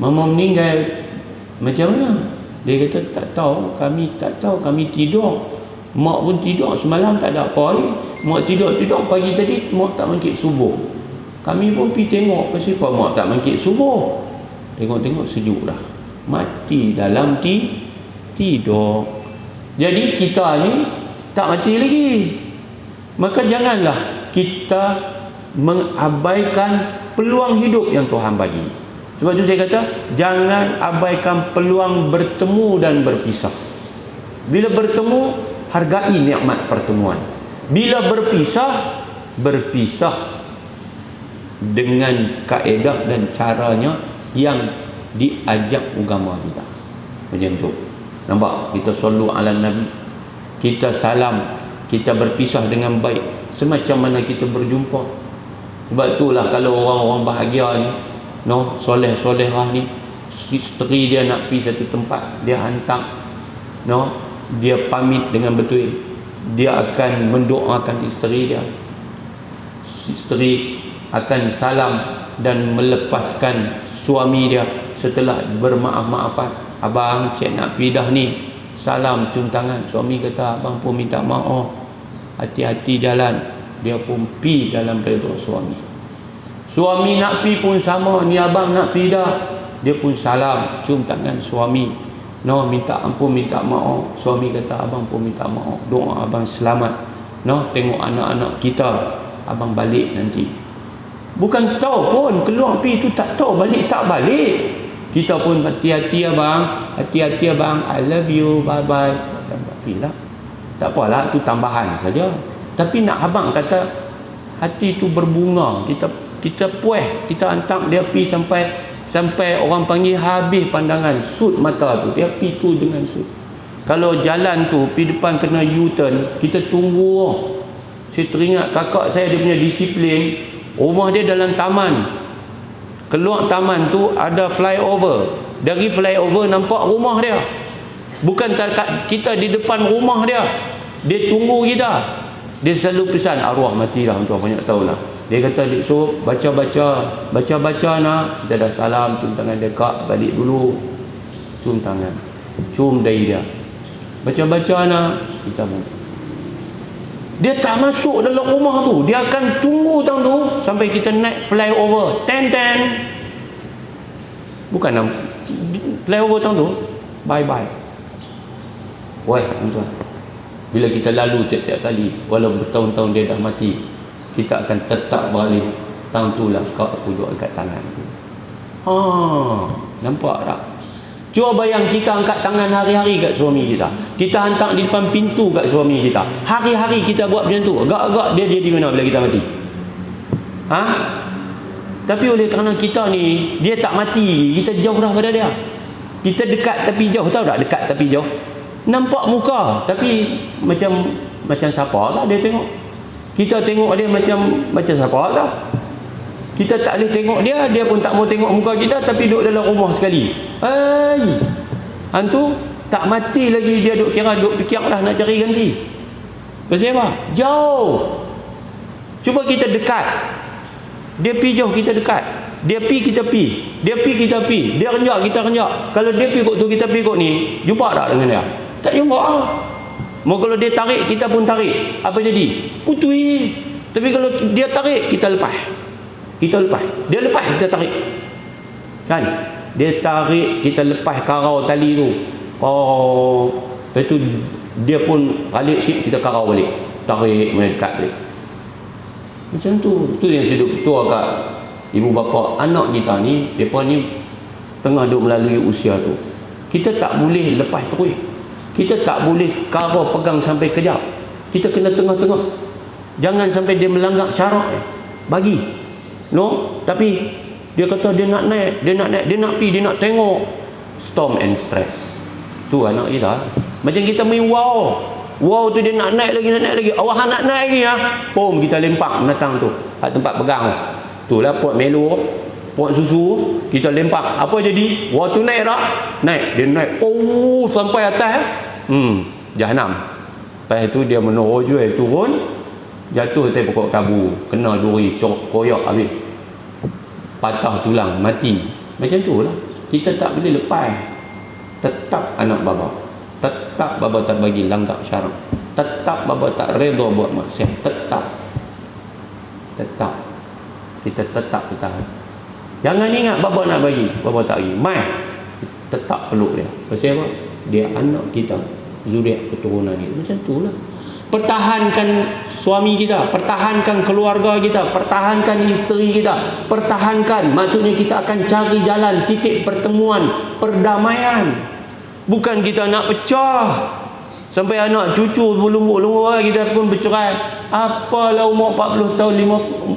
mama meninggal macam mana? Dia kata tak tahu, kami tidur. Mak pun tidur semalam, tak ada apa. Mak tidur pagi tadi mak tak bangkit subuh. Kami pun pergi tengok, kenapa mak tak bangkit subuh? Tengok-tengok sejuk dah, mati dalam tidur. Jadi kita ni tak mati lagi. Maka janganlah kita mengabaikan peluang hidup yang Tuhan bagi. Sebab tu saya kata, jangan abaikan peluang bertemu dan berpisah. Bila bertemu, hargai nikmat pertemuan. Bila berpisah dengan kaedah dan caranya yang diajak agama kita. Macam tu. Nampak? Kita sallu ala Nabi, kita salam, kita berpisah dengan baik, semacam mana kita berjumpa. Sebab itulah kalau orang-orang bahagia ni, no, soleh-solehah ni, isteri dia nak pergi satu tempat, dia hantar, no, dia pamit dengan betul, dia akan mendoakan isteri dia, isteri akan salam dan melepaskan suami dia setelah bermaaf-maafan. Abang, cik nak pergi dah ni, salam, cium tangan. Suami kata, abang pun minta maaf, hati-hati jalan. Dia pun pergi dalam kereta suami. Suami nak pergi pun sama, ni abang nak pergi dah, dia pun salam, cium tangan suami, no, minta ampun, minta maaf. Suami kata, abang pun minta maaf, doa abang selamat, no, tengok anak-anak kita, abang balik nanti. Bukan tahu pun keluar pergi tu, tak tahu balik tak balik. Kita pun hati-hati abang, I love you, bye bye. Tak pergilah, tak apalah, tu tambahan saja. Tapi nak abang kata hati tu berbunga, kita puas, kita hantar dia pergi sampai orang panggil habis pandangan, sud mata tu, dia pergi tu dengan sud. Kalau jalan tu pergi depan kena U-turn, kita tunggu. Saya teringat kakak saya, dia punya disiplin. Rumah dia dalam taman, keluar taman tu ada flyover, dari flyover nampak rumah dia. Bukan kita di depan rumah dia, dia tunggu kita. Dia selalu pesan, arwah mati dah, tuan banyak tahu lah. Dia kata, dek so baca-baca nak. Kita dah salam, cium tangan dia, kak balik dulu, cium tangan, cium dahi dia, baca-baca nak. Kita pun, dia tak masuk dalam rumah tu, dia akan tunggu tang tu sampai kita naik flyover. Ten bukan flyover tang tu, bye-bye. Wah, tuan-tuan, bila kita lalu tiap-tiap kali, walau bertahun-tahun dia dah mati, kita akan tetap balik tang tu lah, kau aku duduk dekat tangan tu. Nampak tak? Cuba bayang kita angkat tangan hari-hari kat suami kita, kita hantar di depan pintu kat suami kita, hari-hari kita buat macam tu. Agak-agak dia di mana bila kita mati? Tapi oleh kerana kita ni, dia tak mati, kita jauh dah pada dia. Kita dekat tapi jauh, tahu tak dekat tapi jauh? Nampak muka tapi macam siapa lah dia tengok. Kita tengok dia macam siapa lah. Kita tak boleh tengok dia, dia pun tak mau tengok muka kita, tapi duduk dalam rumah sekali. Hantu tak mati lagi, dia duduk fikir dah nak cari ganti. Pasal apa? Jauh. Cuba kita dekat, dia pergi jauh, kita dekat. Dia pergi, kita pergi. Dia pergi, kita pergi. Dia renjak, kita renjak. Kalau dia pergi kot tu, kita pergi kot ni, jumpa tak dengan dia? Tak jumpa. Mau kalau dia tarik, kita pun tarik. Apa jadi? Putui. Tapi kalau dia tarik, kita lepas. Dia lepas, kita tarik. Kan? Dia tarik, kita lepas karau tali tu. Lepas tu dia pun balik sikit, kita karau balik. Tarik, mendekat balik. Macam tu. Tu yang saya duduk tua kat ibu bapa. Anak kita ni, mereka ni tengah duduk melalui usia tu. Kita tak boleh lepas terus. Kita tak boleh kara pegang sampai kejap. Kita kena tengah-tengah. Jangan sampai dia melanggar syarak. Bagi. No, tapi dia kata dia nak naik, dia nak pergi, dia nak tengok. Storm and stress. Tu anak kita. Macam kita main wow. Wow tu dia nak naik lagi. Awak nak naik lagi ya. Pom kita lempak menatang tu. Kat tempat pegang. Itulah pot melo, pot susu, kita lempak. Apa jadi? Wow tu naik tak? Naik. Dia naik. Oh, sampai atas. Jahanam. Lepas tu dia menerojul turun, jatuh atas pokok kabu, kena duri koyak habis. Patah tulang, mati. Macam tu lah. Kita tak boleh lepas. Tetap anak baba. Tetap baba tak bagi langgar syarak. Tetap baba tak redha buat maksiat. Tetap. Kita tetap bertahan. Jangan ingat baba nak bagi, baba tak bagi. Mai. Kita tetap peluk dia. Pasal apa? Dia anak kita, zuriat keturunan dia. Macam tu lah. Pertahankan suami kita, pertahankan keluarga kita, pertahankan isteri kita, pertahankan. Maksudnya kita akan cari jalan titik pertemuan, perdamaian. Bukan kita nak pecah sampai anak cucu berlumbuk-lumbuk kita pun bercerai. Apalah umur 40 tahun,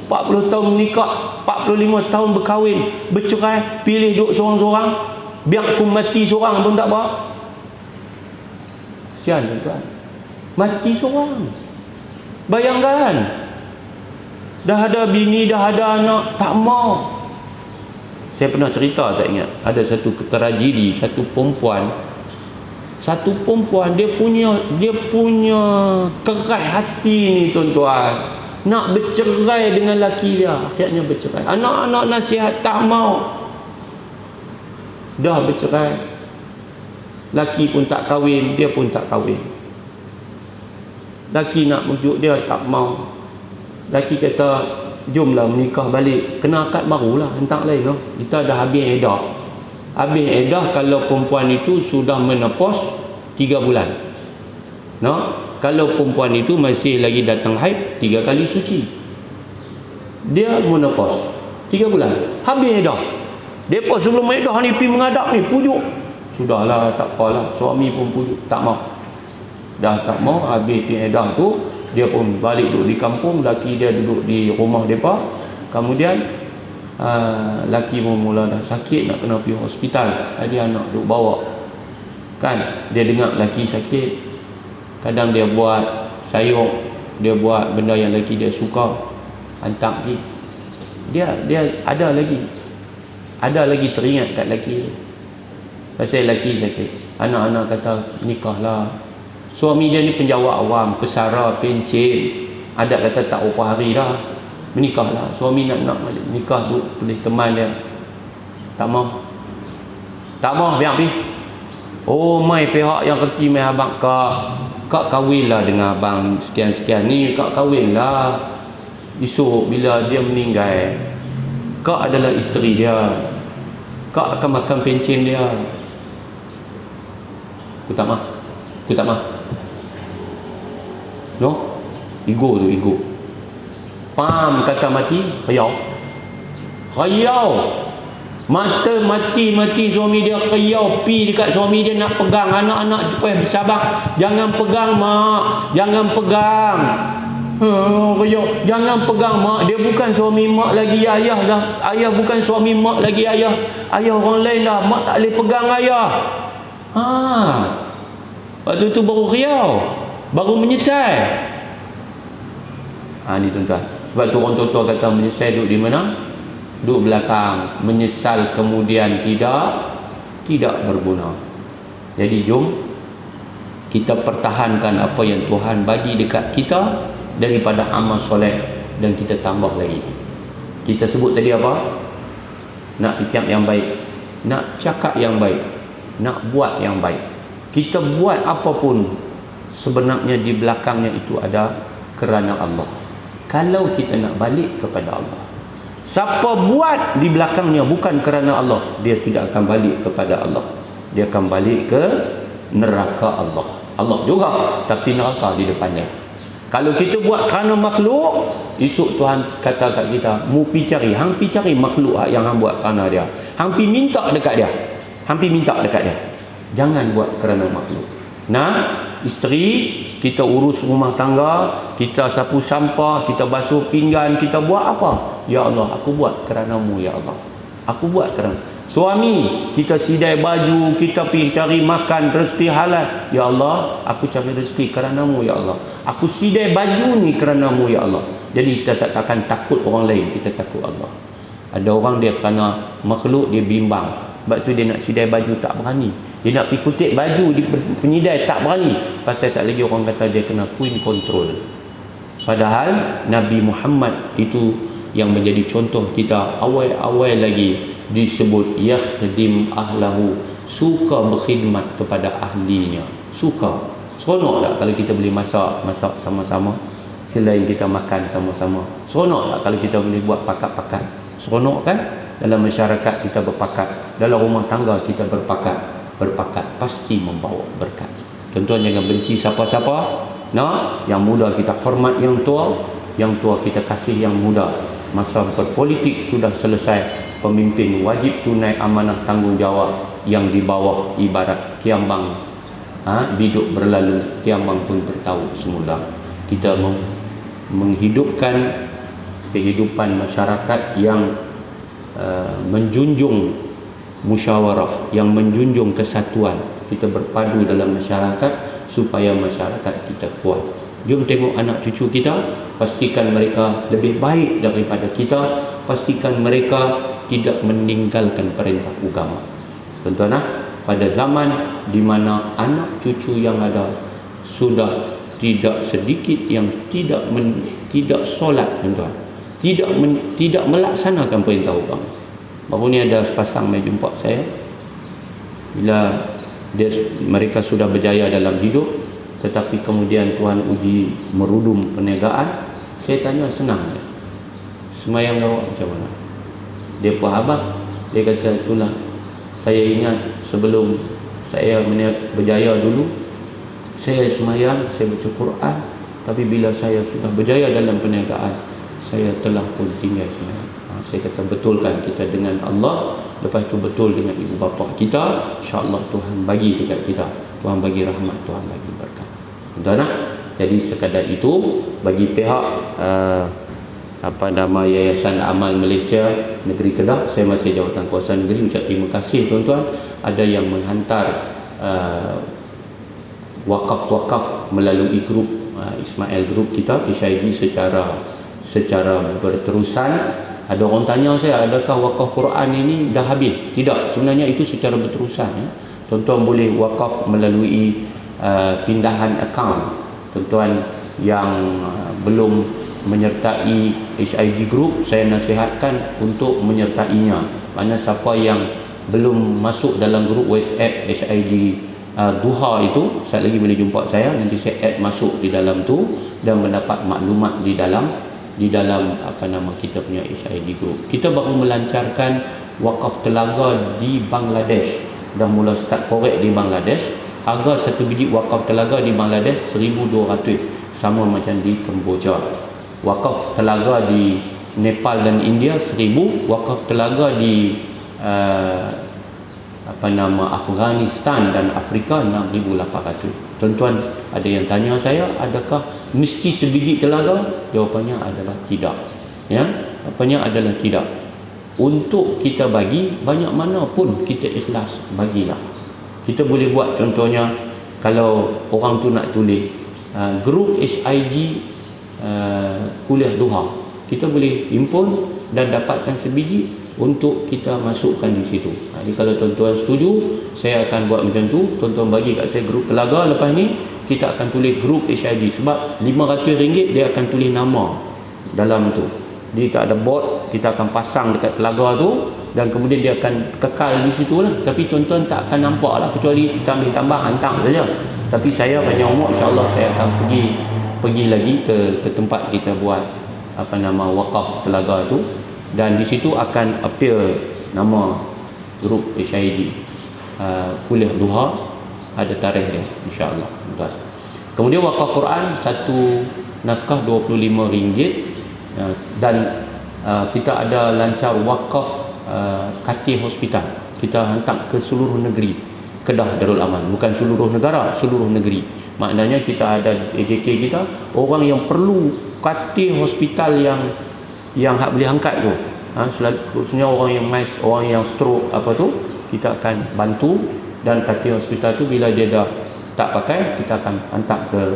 40 tahun menikah, 45 tahun berkahwin, bercerai, pilih duduk seorang-seorang, biar aku mati seorang pun tak apa. Kesian tuan. Mati seorang. Bayangkan. Dah ada bini, dah ada anak, tak mau. Saya pernah cerita, tak ingat. Ada satu tragedi, satu perempuan, dia punya keras hati ni tuan-tuan. Nak bercerai dengan laki dia, akhirnya bercerai. Anak-anak nasihat tak mau. Dah bercerai. Laki pun tak kahwin, dia pun tak kahwin. Laki nak menjuk dia, tak mau. Laki kata, jomlah menikah balik. Kena akad barulah, hentak lain lah. Kita dah habis edah. Habis edah kalau perempuan itu sudah menopause 3 bulan. No? Kalau perempuan itu masih lagi datang haid, 3 kali suci. Dia menopause 3 bulan. Habis edah. Depa sebelum edah ni pergi menghadap ni, pujuk. Sudahlah, tak apalah. Suami pun pujuk, tak mau. Dah tak mau, habis edah tu, dia pun balik duduk di kampung, laki dia duduk di rumah depa. Kemudian laki pun mula dah sakit, nak kena pergi hospital. Dia anak duk bawa. Kan, dia dengar laki sakit. Kadang dia buat sayur, dia buat benda yang laki dia suka, hantar pergi. Dia ada lagi teringat kat laki. Pasal laki sakit, anak-anak kata nikahlah. Suami dia ni penjawat awam, pesara, pencen. Adat kata tak berapa hari dah, menikahlah. Suami nak nikah tu boleh teman dia, tak mau, biar pergi. Oh, mai pihak yang kerti mai abang kak kahwinlah dengan abang sekian-sekian ni, kak kahwinlah. Esok bila dia meninggal, kak adalah isteri dia, kak akan makan pencen dia. Aku tak mau. No? Ego. Pam kata mati, riau. Mata mati suami dia riau, pi dekat suami dia nak pegang anak-anak supaya bersabar. Jangan pegang mak, jangan pegang. Riau, jangan pegang mak. Dia bukan suami mak lagi, ayah dah. Ayah bukan suami mak lagi, ayah orang lain dah. Mak tak boleh pegang ayah. Waktu tu baru riau, baru menyesal. Ni tuan-tuan. Sebab tu orang tua-tua kata menyesal duduk di mana? Duduk belakang. Menyesal kemudian tidak berguna. Jadi jom kita pertahankan apa yang Tuhan bagi dekat kita daripada amal soleh, dan kita tambah lagi. Kita sebut tadi apa? Nak fikir yang baik, nak cakap yang baik, nak buat yang baik. Kita buat apapun sebenarnya di belakangnya itu ada kerana Allah. Kalau kita nak balik kepada Allah, siapa buat di belakangnya bukan kerana Allah, dia tidak akan balik kepada Allah. Dia akan balik ke neraka Allah juga, tapi neraka di depannya. Kalau kita buat kerana makhluk, esok Tuhan kata kat kita, mu pi cari, hang pi cari makhluk yang hang buat kerana dia. Hang pi minta dekat dia. Jangan buat kerana makhluk. isteri, kita urus rumah tangga, kita sapu sampah, kita basuh pinggan, kita buat apa? Ya Allah, aku buat kerana-Mu ya Allah. Aku buat kerana suami, kita sidai baju, kita pergi cari makan rezeki halal. Ya Allah, aku cari rezeki kerana-Mu ya Allah. Aku sidai baju ni kerana-Mu ya Allah. Jadi kita takkan takut orang lain, kita takut Allah. Ada orang dia kerana makhluk dia bimbang. Sebab tu dia nak sidai baju tak berani. Dia nak pergi kutip baju di penyidai tak berani. Pasal tak lagi orang kata dia kena queen control. Padahal Nabi Muhammad itu yang menjadi contoh kita awal-awal lagi disebut yakhdim ahlahu, suka berkhidmat kepada ahlinya. Suka. Seronok tak kalau kita boleh masak sama-sama? Selain kita makan sama-sama. Seronok tak kalau kita boleh buat pakat-pakat? Seronok kan? Dalam masyarakat kita berpakat, dalam rumah tangga kita berpakat pasti membawa berkat. Tuan-tuan jangan benci siapa-siapa. Yang muda kita hormat yang tua kita kasih yang muda. Masa berpolitik sudah selesai, pemimpin wajib tunai amanah tanggungjawab yang di bawah ibarat kiambang. Biduk berlalu, kiambang pun bertahu semula. Kita menghidupkan kehidupan masyarakat yang menjunjung musyawarah, yang menjunjung kesatuan. Kita berpadu dalam masyarakat supaya masyarakat kita kuat. Jom tengok anak cucu kita, pastikan mereka lebih baik daripada kita, pastikan mereka tidak meninggalkan perintah agama. Tuan-tuan, pada zaman di mana anak cucu yang ada sudah tidak sedikit yang tidak solat, tuan-tuan, tidak melaksanakan perintah agama. Baru ni ada sepasang mai jumpa saya. Bila mereka sudah berjaya dalam hidup, tetapi kemudian Tuhan uji merudum perniagaan, saya tanya, senang tak? Semayang awak macam mana? Dia pun abang, dia kata, itulah saya ingat sebelum saya berjaya dulu, saya semayang, saya baca Quran, tapi bila saya sudah berjaya dalam perniagaan, saya telah pun tinggal semayang. Saya kata, betulkan kita dengan Allah, lepas itu betul dengan ibu bapa kita, insya-Allah Tuhan bagi dekat kita, Tuhan bagi rahmat, Tuhan bagi berkat. Tuan-tuan, jadi sekadar itu bagi pihak Yayasan Amal Malaysia Negeri Kedah, saya masih Jawatan Kuasa Negeri, ucap terima kasih tuan-tuan. Ada yang menghantar wakaf-wakaf melalui grup Ismail Group kita, HID, secara berterusan. Ada orang tanya saya, adakah wakaf Quran ini dah habis? Tidak, sebenarnya itu secara berterusan. Tuan-tuan boleh wakaf melalui pindahan akaun. Tuan-tuan yang belum menyertai HID Group, saya nasihatkan untuk menyertainya. Mana siapa yang belum masuk dalam grup WhatsApp HID Duha itu, saya lagi boleh jumpa saya, nanti saya add masuk di dalam tu dan mendapat maklumat di dalam kita punya HID Group. Kita baru melancarkan wakaf telaga di Bangladesh. Dah mula start korek di Bangladesh. Harga satu biji wakaf telaga di Bangladesh 1,200, sama macam di Kemboja. Wakaf telaga di Nepal dan India 1,000, wakaf telaga di Afghanistan dan Afrika 6,800. Tuan-tuan, ada yang tanya saya, adakah mesti sebiji telaga? Jawapannya adalah tidak. Jawapannya adalah tidak. Untuk kita bagi, banyak mana pun kita ikhlas, bagilah. Kita boleh buat, contohnya kalau orang tu nak tulis grup HIG kuliah duha, kita boleh himpun dan dapatkan sebiji untuk kita masukkan di situ. Jadi kalau tuan-tuan setuju, saya akan buat macam tu. Tuan-tuan bagi kat saya grup telaga, lepas ni kita akan tulis grup HID, sebab RM500 dia akan tulis nama dalam tu. Jadi tak ada bot, kita akan pasang dekat telaga tu dan kemudian dia akan kekal di situ lah. Tapi tuan-tuan tak akan nampak lah, kecuali kita ambil tambah hantar saja. Tapi saya panjang umur, insya-Allah saya akan pergi lagi ke tempat kita buat wakaf telaga tu, dan di situ akan appear nama grup HID kuliah duha, ada tarikh dia, insya-Allah. Kemudian wakaf Quran satu naskah RM25, dan kita ada lancar wakaf katil hospital, kita hantar ke seluruh negeri. Kedah Darul Aman, bukan seluruh negara, seluruh negeri. Maknanya kita ada AJK kita, orang yang perlu katil hospital yang hak boleh angkat tu, khususnya orang yang MAS, orang yang stroke apa tu, kita akan bantu. Dan katil hospital tu bila dia dah tak pakai, kita akan hantar ke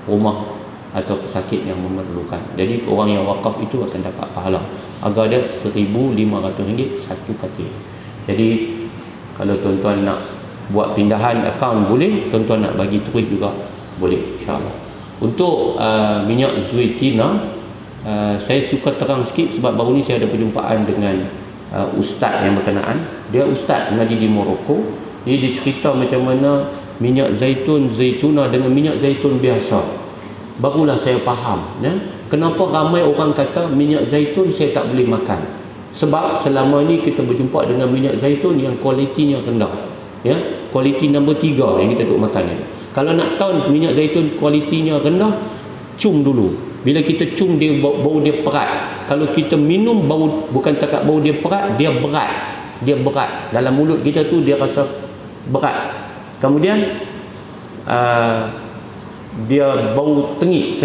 rumah atau pesakit yang memerlukan. Jadi orang yang wakaf itu akan dapat pahala. Harga dia RM1,500 satu katil. Jadi kalau tuan-tuan nak buat pindahan akaun boleh, tuan-tuan nak bagi terus juga boleh, insya-Allah. Untuk minyak zaitina, saya suka terang sikit sebab baru ni saya ada perjumpaan dengan ustaz yang berkenaan. Dia ustaz mengaji di Morocco. Dia cerita macam mana minyak zaituna dengan minyak zaitun biasa. Barulah saya faham, ya, kenapa ramai orang kata minyak zaitun saya tak boleh makan. Sebab selama ni kita berjumpa dengan minyak zaitun yang kualitinya rendah, ya, kualiti nombor 3 yang kita duk makan ni. Kalau nak tahu minyak zaitun kualitinya rendah, cium dulu. Bila kita cium dia, bau dia perat. Kalau kita minum, bau bukan takat bau dia perat, dia berat. Dia berat dalam mulut kita tu, dia rasa berat. Kemudian dia bau tengik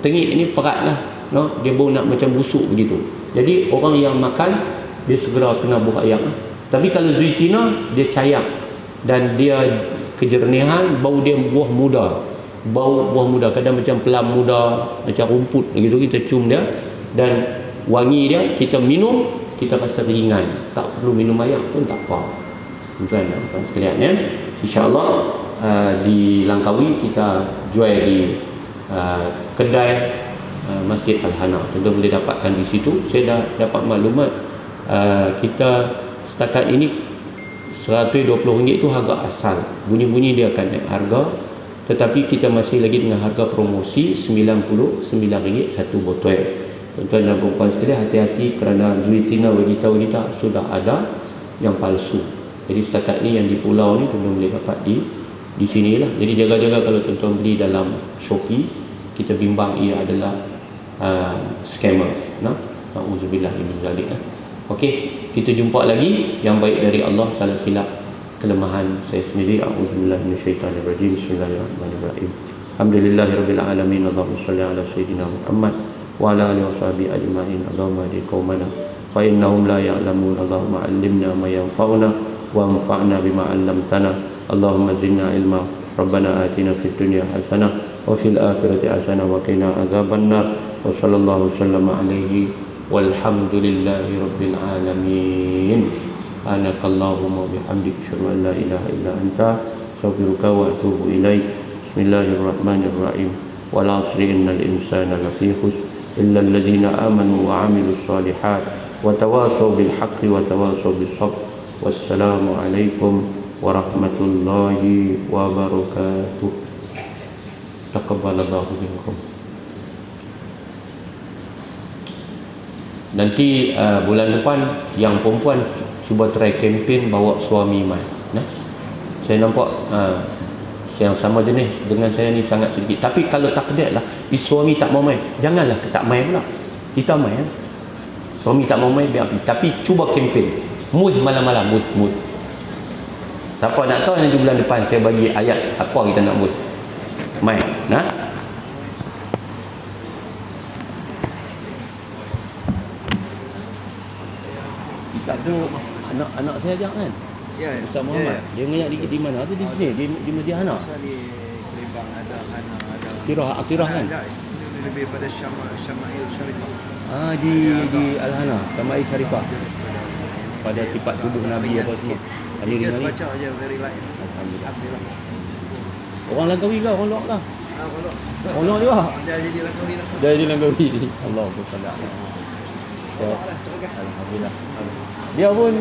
ni perat lah, no? Dia bau nak macam busuk begitu. Jadi orang yang makan dia segera kena buah ayak. Tapi kalau zaitina dia cayak dan dia kejernihan, bau dia buah muda, kadang macam pelam muda, macam rumput begitu. Kita cium dia dan wangi dia, kita minum kita rasa ringan, tak perlu minum ayak pun tak apa. Tuan-tuan dan puan sekalian, ya, insya-Allah di Langkawi kita jual di kedai Masjid Al-Hana. Tuan-tuan boleh dapatkan di situ. Saya dah dapat maklumat kita setakat ini RM120 itu harga asal. Bunyi-bunyi dia akan naik harga, tetapi kita masih lagi dengan harga promosi RM99 satu botol. Tuan-tuan dan puan sekalian, hati-hati kerana zaitina bagi tahu kita sudah ada yang palsu. Jadi setakat ni yang di pulau ni tuan-tuan boleh dapat di sinilah. Jadi jaga-jaga kalau tuan-tuan beli dalam Shopee, kita bimbang ia adalah scammer. Na'udzubillah min zalik. Okey, kita jumpa lagi. Yang baik dari Allah, salah silap kelemahan saya sendiri. A'udzubillah minasyaitanirrajim. Bismillahirrahmanirrahim. Alhamdulillahirabbil alamin. Allahumma shalli ala sayyidina Muhammad wa ala alihi washabihi ajma'in. Allahumma hdi qaumana fa innahum la ya'lamun. Allahumma 'allimna ma yanfa'una وانفعنا بما علمتنا. اللهم زدنا علما. ربنا آتنا في الدنيا حسنة وفي الآخرة حسنة وقنا عذاب النار. وصلى الله وسلم عليه والحمد لله رب العالمين. سبحانك اللهم وبحمدك أشهد أن لا إله إلا أنت أستغفرك وأتوب إليك. بسم الله الرحمن الرحيم. والعصر إن الإنسان لفي خسر إلا الذين آمنوا وعملوا الصالحات وتواصوا بالحق وتواصوا بالصبر. Wassalamualaikum warahmatullahi wabarakatuh. Taqabbalallahu minkum. Nanti bulan depan yang perempuan cuba try kempen bawa suami mai. Saya nampak yang sama jenis dengan saya ni sangat sedikit. Tapi kalau takdir lah suami tak mau mai, janganlah tak mai pula. Kita mai kan. Suami tak mau mai biar pergi. Tapi cuba kempen. Muih malam-malam, muih. Siapa nak tahu nanti bulan depan saya bagi ayat apa kita nak muih. Mai, nah. Kita tu anak saya ajak kan? Ya. Ustaz Muhammad. Dia mengayak di mana? Tu di sini, di Masjid Hana. Di Kelembang ada Hana, ada Sirah Akhirah kan? Ada, lebih pada Syama'il Syarifah. Di Al-Hana, Syama'il Syarifah. Pada sifat tubuh Nabi apa semua. Dia baca aja very light. Alhamdulillah. Orang Langkawi ke? Orang Lok lah. Orang Lok juga. Dia jadi Langkawi lah. Dia jadi Langkawi. Allah SWT. Alhamdulillah. Dia pun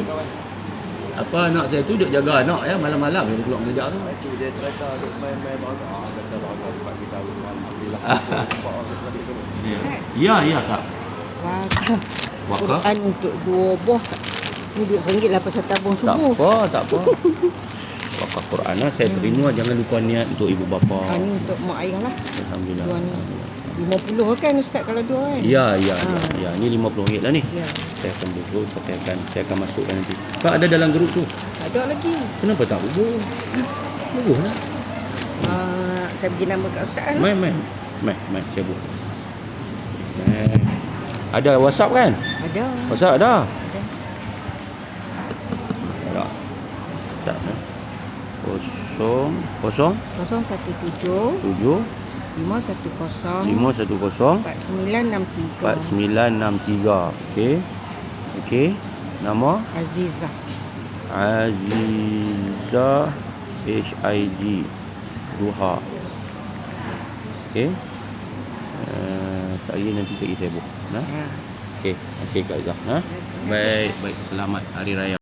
apa anak saya tu duk jaga anak ya, malam-malam dia keluar mengejar tu. Itu dia cerita duk main-main bagus. Baca bagus sebab kita alhamdulillah. Ya tak. Wakaf Quran untuk 2 buah ni RM2 lah pasal tabung subuh. Tak apa. Wakaf Quran lah saya terima, jangan lupa niat untuk ibu bapa. Ni untuk mak ayah lah. Alhamdulillah. 50 kan ustaz kalau 2 kan? Ya, ni RM50 lah ni. Ya. Saya akan buku, saya akan masukkan nanti. Kak ada dalam grup tu. Ada lagi. Kenapa tak hubung? Hubung lah. Saya bagi nama kat Ustaz lah. Mai, saya buat. Ada WhatsApp kan? Ada. WhatsApp ada. Ada. Ada. Tak. 017 017 510 510 4963. 4963. Okey. Nama Azizah. Azizah HIG Duha. Okey. Tak nanti saya buat. Nah. Ha. Okey Kak Azah. Baik. Selamat Hari Raya.